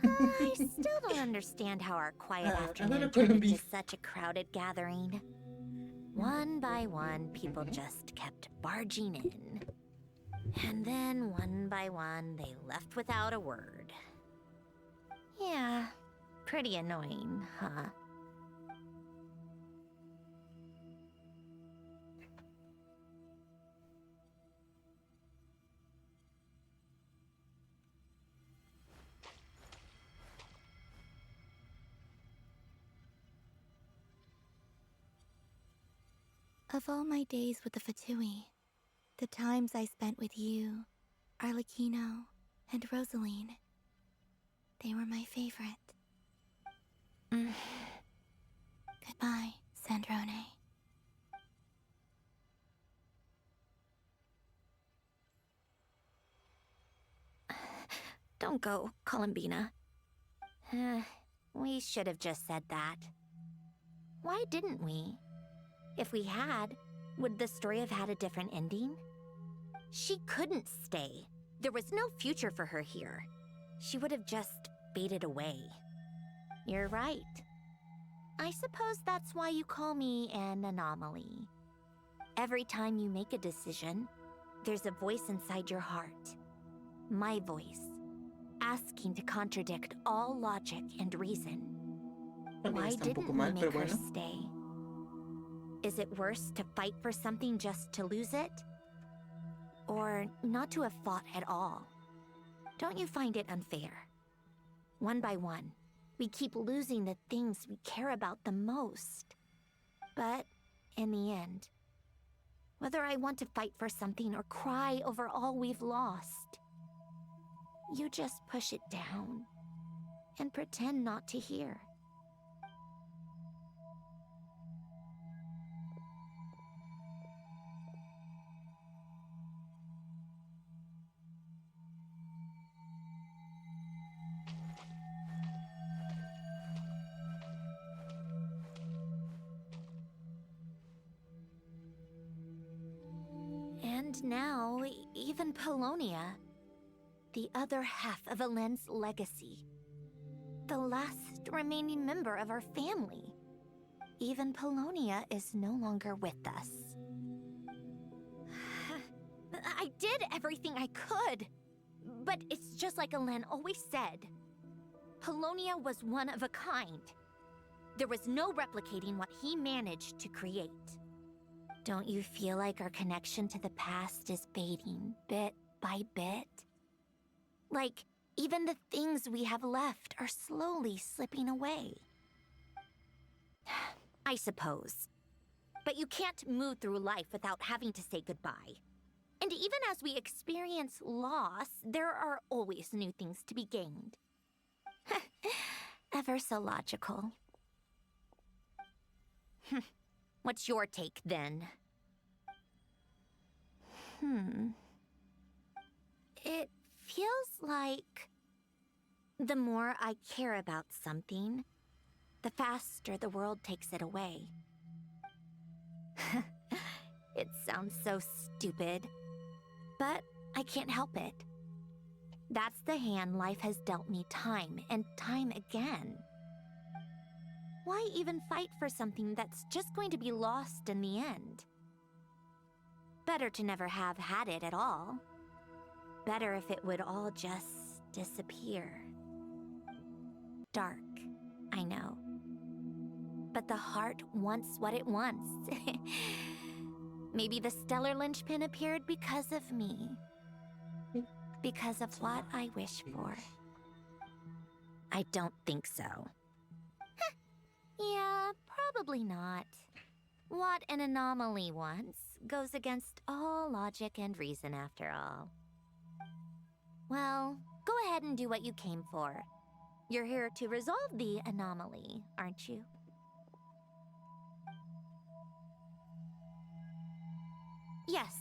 I still don't understand how our quiet afternoon turned into such a crowded gathering. One by one, people just kept barging in. And then, one by one, they left without a word. Yeah, pretty annoying, huh? Of all my days with the Fatui, the times I spent with you, Arlecchino, and Rosaline, they were my favorite. Goodbye, Sandrone. Don't go, Columbina. We should have just said that. Why didn't we? If we had, would the story have had a different ending? She couldn't stay. There was no future for her here. She would have just faded away. You're right. I suppose that's why you call me an anomaly. Every time you make a decision, there's a voice inside your heart. My voice, asking to contradict all logic and reason. Why didn't we make her stay? Is it worse to fight for something just to lose it? Or not to have fought at all? Don't you find it unfair? One by one, we keep losing the things we care about the most. But in the end, whether I want to fight for something or cry over all we've lost, you just push it down and pretend not to hear. And now, even Polonia, the other half of Alen's legacy, the last remaining member of our family, even Polonia is no longer with us. I did everything I could, but it's just like Alen always said. Polonia was one of a kind. There was no replicating what he managed to create. Don't you feel like our connection to the past is fading bit by bit? Like, even the things we have left are slowly slipping away. I suppose. But you can't move through life without having to say goodbye. And even as we experience loss, there are always new things to be gained. Ever so logical. What's your take, then? It feels like the more I care about something, the faster the world takes it away. It sounds so stupid, but I can't help it. That's the hand life has dealt me time and time again. Why even fight for something that's just going to be lost in the end? Better to never have had it at all. Better if it would all just disappear. Dark, I know. But the heart wants what it wants. Maybe the stellar linchpin appeared because of me. Because of what I wish for. I don't think so. Yeah, probably not. What an anomaly wants goes against all logic and reason after all. Well, go ahead and do what you came for. You're here to resolve the anomaly, aren't you? Yes.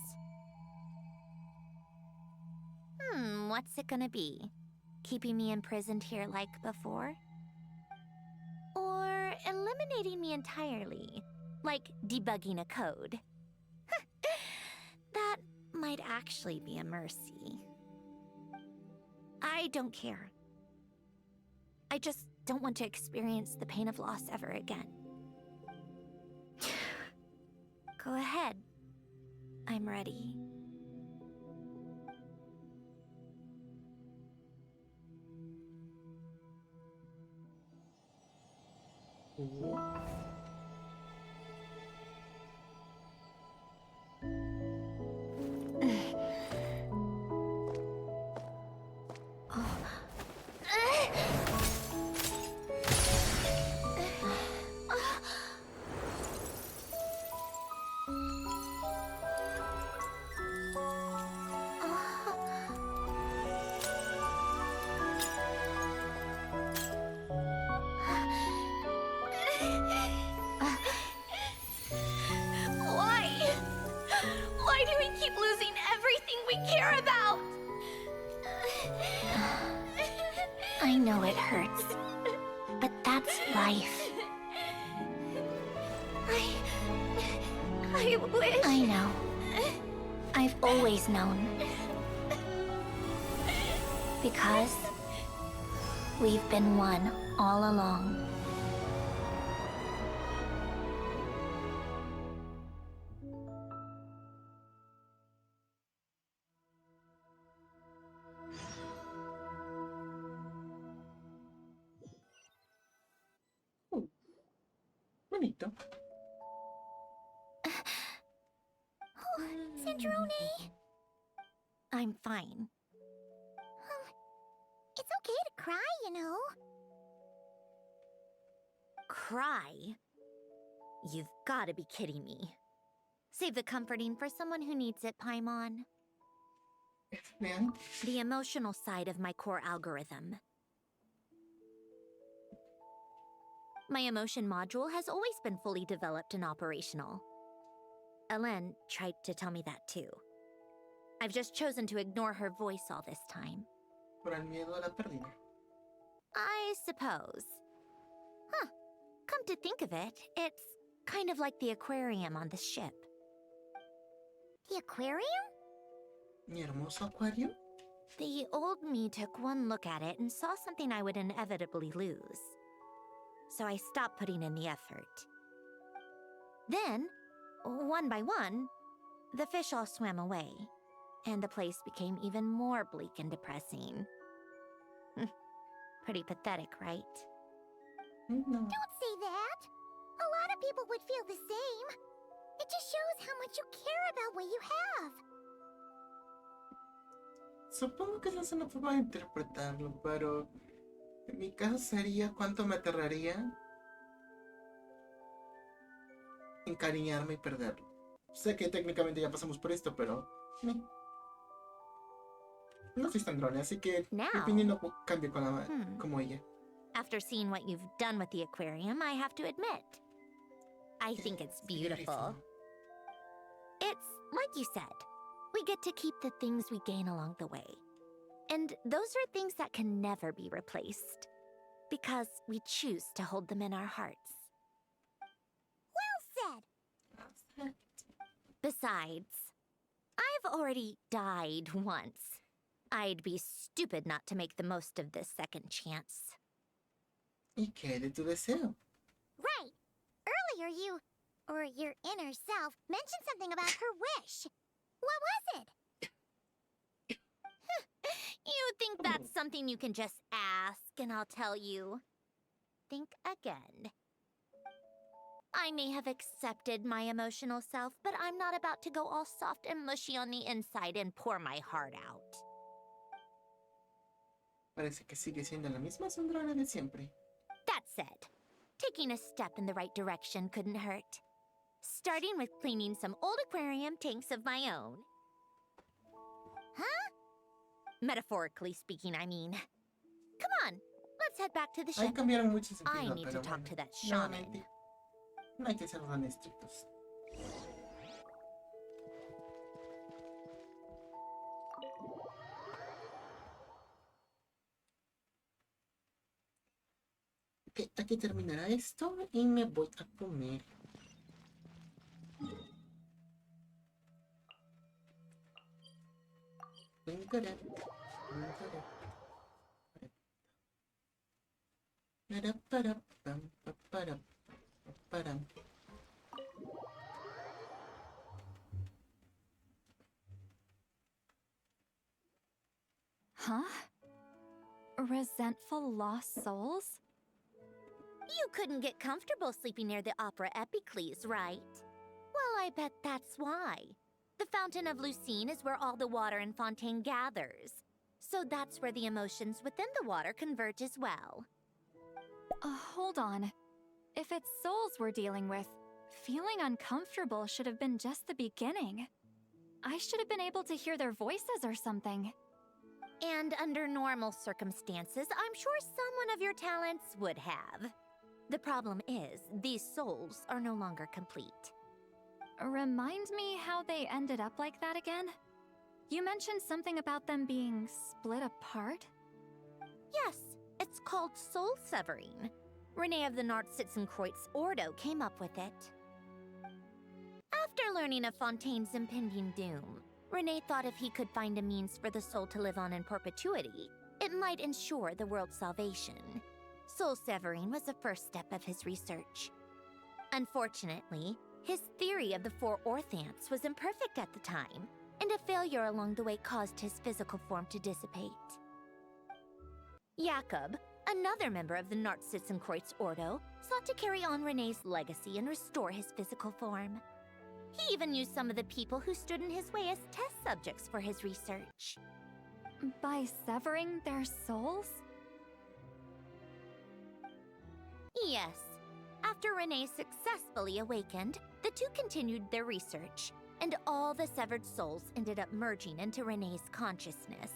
What's it gonna be? Keeping me imprisoned here like before? Or eliminating me entirely, like debugging a code? That might actually be a mercy. I don't care. I just don't want to experience the pain of loss ever again. Go ahead. I'm ready. Why do we keep losing everything we care about? I know it hurts, but that's life. I wish... I know. I've always known. Because we've been one all along. Bonito. Sandrone! I'm fine. It's okay to cry, you know. Cry? You've gotta be kidding me. Save the comforting for someone who needs it, Paimon. Vean. The emotional side of my core algorithm. My emotion module has always been fully developed and operational. Elen tried to tell me that too. I've just chosen to ignore her voice all this time. Por el miedo a la pérdida. I suppose. Huh. Come to think of it, it's kind of like the aquarium on this ship. The aquarium? Mi hermoso acuario. The old me took one look at it and saw something I would inevitably lose. So I stopped putting in the effort. Then, one by one, the fish all swam away, and the place became even more bleak and depressing. Pretty pathetic, right? No. Don't say that. A lot of people would feel the same. It just shows how much you care about what you have. Supongo que esa es una forma de interpretarlo, pero en mi caso sería cuánto me aterraría encariñarme y perderlo. Sé que técnicamente ya pasamos por esto, pero no soy tan drone, así que mi opinión no cambia con la, como ella. After seeing what you've done with the aquarium, I have to admit, I think it's beautiful. It's like you said, we get to keep the things we gain along the way. And those are things that can never be replaced, because we choose to hold them in our hearts. Well said. Besides, I've already died once. I'd be stupid not to make the most of this second chance. ¿Y qué de tu deseo? Right. Earlier you, or your inner self, mentioned something about her wish. What was it? You think that's something you can just ask, and I'll tell you. Think again. I may have accepted my emotional self, but I'm not about to go all soft and mushy on the inside and pour my heart out. Parece que sigue siendo la misma Sandrana de siempre. That said, taking a step in the right direction couldn't hurt. Starting with cleaning some old aquarium tanks of my own. Huh? Metaphorically speaking, I mean. Come on, let's head back to the Ahí ship. cambiaron mucho sentido, I need to pero talk bueno. to that shaman. Nuevamente, no hay que ser tan estrictos. Ok, aquí terminará esto y me voy a comer. Huh? Resentful lost souls? You couldn't get comfortable sleeping near the Opera Epicles, right? Well, I bet that's why. The Fountain of Lucine is where all the water in Fontaine gathers. So that's where the emotions within the water converge as well. Hold on. If it's souls we're dealing with, feeling uncomfortable should have been just the beginning. I should have been able to hear their voices or something. And under normal circumstances, I'm sure someone of your talents would have. The problem is, these souls are no longer complete. Remind me how they ended up like that again? You mentioned something about them being split apart? Yes, it's called soul severing. Renee of the Nartsitzenkreuz Ordo came up with it. After learning of Fontaine's impending doom, Renee thought if he could find a means for the soul to live on in perpetuity, it might ensure the world's salvation. Soul severing was the first step of his research. Unfortunately, his theory of the four orthants was imperfect at the time, and a failure along the way caused his physical form to dissipate. Jakob, another member of the Nartsitzenkreuz Ordo, sought to carry on Renee's legacy and restore his physical form. He even used some of the people who stood in his way as test subjects for his research. By severing their souls? Yes. After Renee successfully awakened, the two continued their research, and all the severed souls ended up merging into Renee's consciousness.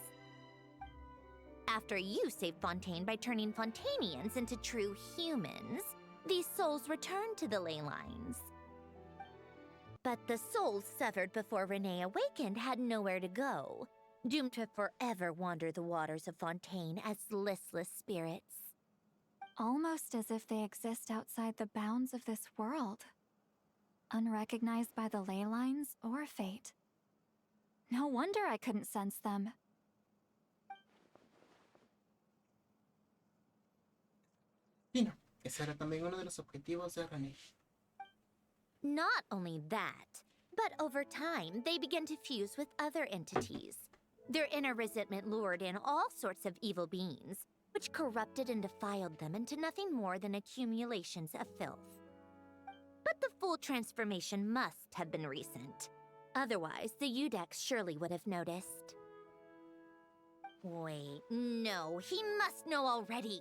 After you saved Fontaine by turning Fontainians into true humans, these souls returned to the ley lines. But the souls severed before Renee awakened had nowhere to go, doomed to forever wander the waters of Fontaine as listless spirits. Almost as if they exist outside the bounds of this world. Unrecognized by the ley lines or fate. No wonder I couldn't sense them. Y no, ese era también uno de los objetivos de René. Not only that, but over time, they began to fuse with other entities. Their inner resentment lured in all sorts of evil beings, which corrupted and defiled them into nothing more than accumulations of filth. But the full transformation must have been recent. Otherwise, the Udex surely would have noticed. Wait, no, he must know already.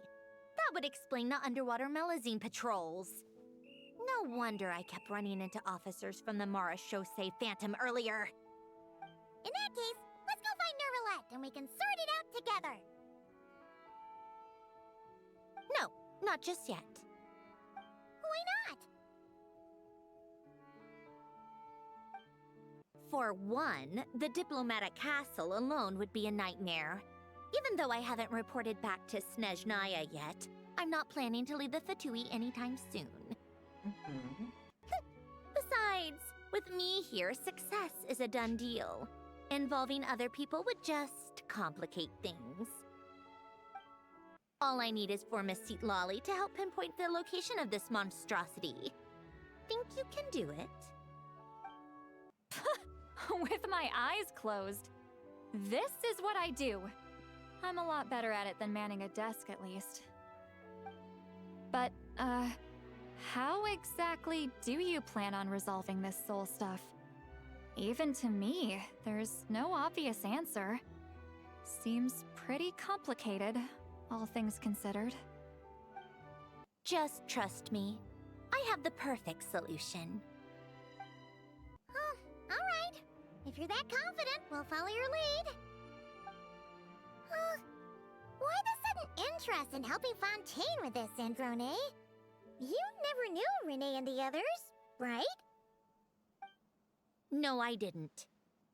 That would explain the underwater Melazine patrols. No wonder I kept running into officers from the Mara Chaussee Phantom earlier. In that case, let's go find Nervalette and we can sort it out together. No, not just yet. Why not? For one, the diplomatic castle alone would be a nightmare. Even though I haven't reported back to Snezhnaya yet, I'm not planning to leave the Fatui anytime soon. Besides, with me here, success is a done deal. Involving other people would just complicate things. All I need is for Miss Lolly to help pinpoint the location of this monstrosity. Think you can do it? With my eyes closed. This is what I do. I'm a lot better at it than manning a desk, at least. But, how exactly do you plan on resolving this soul stuff? Even to me, there's no obvious answer. Seems pretty complicated, all things considered. Just trust me. I have the perfect solution. Oh, all right. If you're that confident, we'll follow your lead. Why the sudden interest in helping Fontaine with this, Androne? You never knew Renee and the others, right? No, I didn't.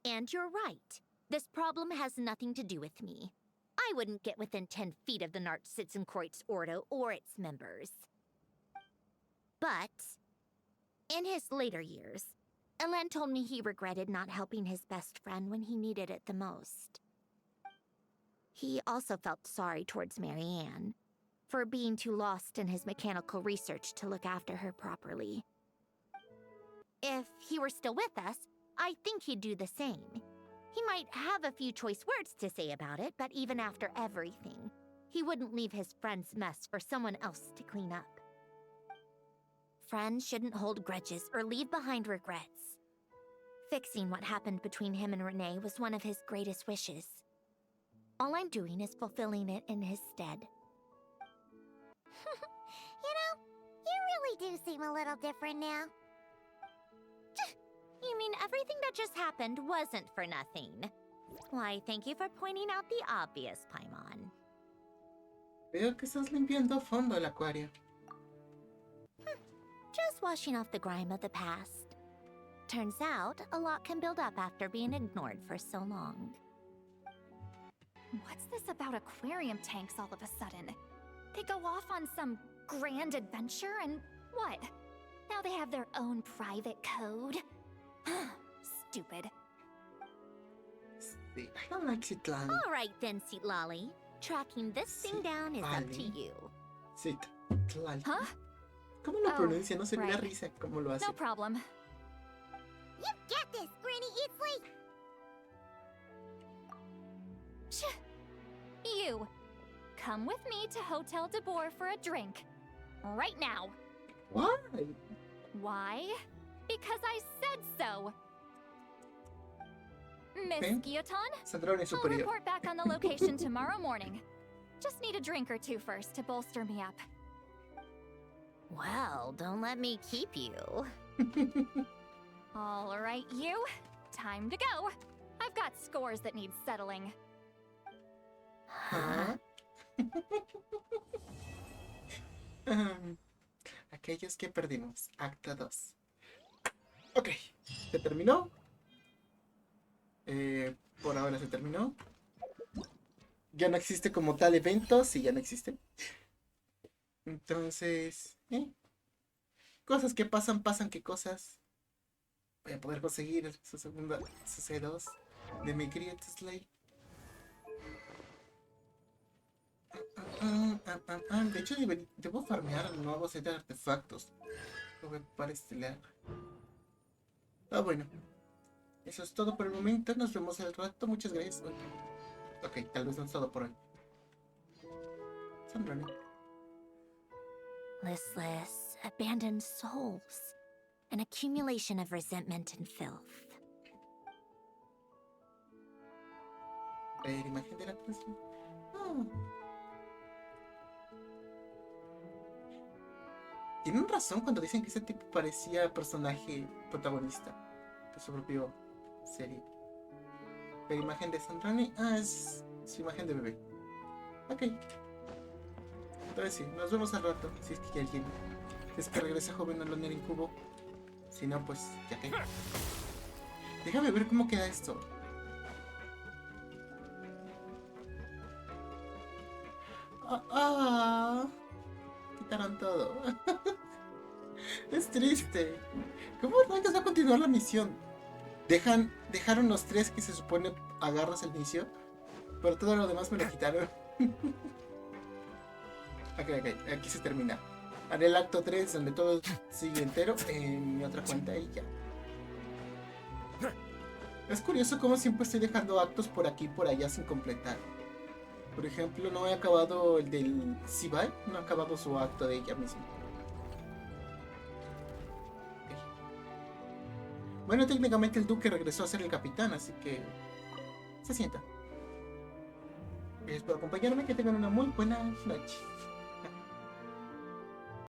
And you're right. This problem has nothing to do with me. I wouldn't get within 10 feet of the Nartsitzenkreuz Ordo or its members. But, in his later years, Elen told me he regretted not helping his best friend when he needed it the most. He also felt sorry towards Marianne for being too lost in his mechanical research to look after her properly. If he were still with us, I think he'd do the same. He might have a few choice words to say about it, but even after everything, he wouldn't leave his friend's mess for someone else to clean up. Friends shouldn't hold grudges or leave behind regrets. Fixing what happened between him and Renee was one of his greatest wishes. All I'm doing is fulfilling it in his stead. You know, you really do seem a little different now. You mean everything that just happened wasn't for nothing? Why, thank you for pointing out the obvious, Paimon. Veo que estás limpiando a fondo el acuario. Just washing off the grime of the past. Turns out, a lot can build up after being ignored for so long. What's this about aquarium tanks all of a sudden? They go off on some grand adventure and what? Now they have their own private code? Stupid. Sí, I don't like Citlali. All right then, Citlali. Tracking this thing down is up to you. Citlali. Huh? ¿Cómo lo pronuncia? No se me da right. risa cómo lo hace. No problem. You get this, Granny Eatsley! You! Come with me to Hotel de Boer for a drink. Right now. Why? Why? Because I said so! Miss Okay. Guillotin? Sandrone I'll superior. report back on the location tomorrow morning. Just need a drink or two first to bolster me up. Well, don't let me keep you. All right, you. Time to go. I've got scores that need settling. Huh? Aquellos que perdimos. Acto 2. Ok. ¿Se terminó? Por ahora se terminó. Ya no existe como tal evento. Sí, ya no existe. Entonces... Cosas que pasan, qué cosas. Voy a poder conseguir su segunda... Su C2 de mi querido Slay. De hecho, debo farmear el nuevo set de artefactos. Para estelar. Bueno. Eso es todo por el momento. Nos vemos al rato. Muchas gracias. Ok, tal vez no es todo por hoy. Sandrone. Listless, abandoned souls. An accumulation of resentment and filth. Imagen de la canción. Tienen razón cuando dicen que ese tipo parecía personaje protagonista de su propio serie. La imagen de Sandrone, es su imagen de bebé. Ok. Entonces sí, nos vemos al rato. Si es que alguien es que regresa joven a Loner en cubo. Si no, pues ya que. Déjame ver cómo queda esto. Quitaron todo. Es triste. ¿Cómo rayos va a continuar la misión? Dejaron los 3 que se supone agarras al inicio, pero todo lo demás me lo quitaron. Ok, aquí se termina. Haré el acto 3 donde todo sigue entero en mi otra cuenta y ya. Es curioso cómo siempre estoy dejando actos por aquí y por allá sin completar. Por ejemplo, no he acabado el del Sibai, no he acabado su acto de ella misma. Okay. Bueno, técnicamente el duque regresó a ser el capitán, así que se sienta. Gracias por acompañarme, que tengan una muy buena noche.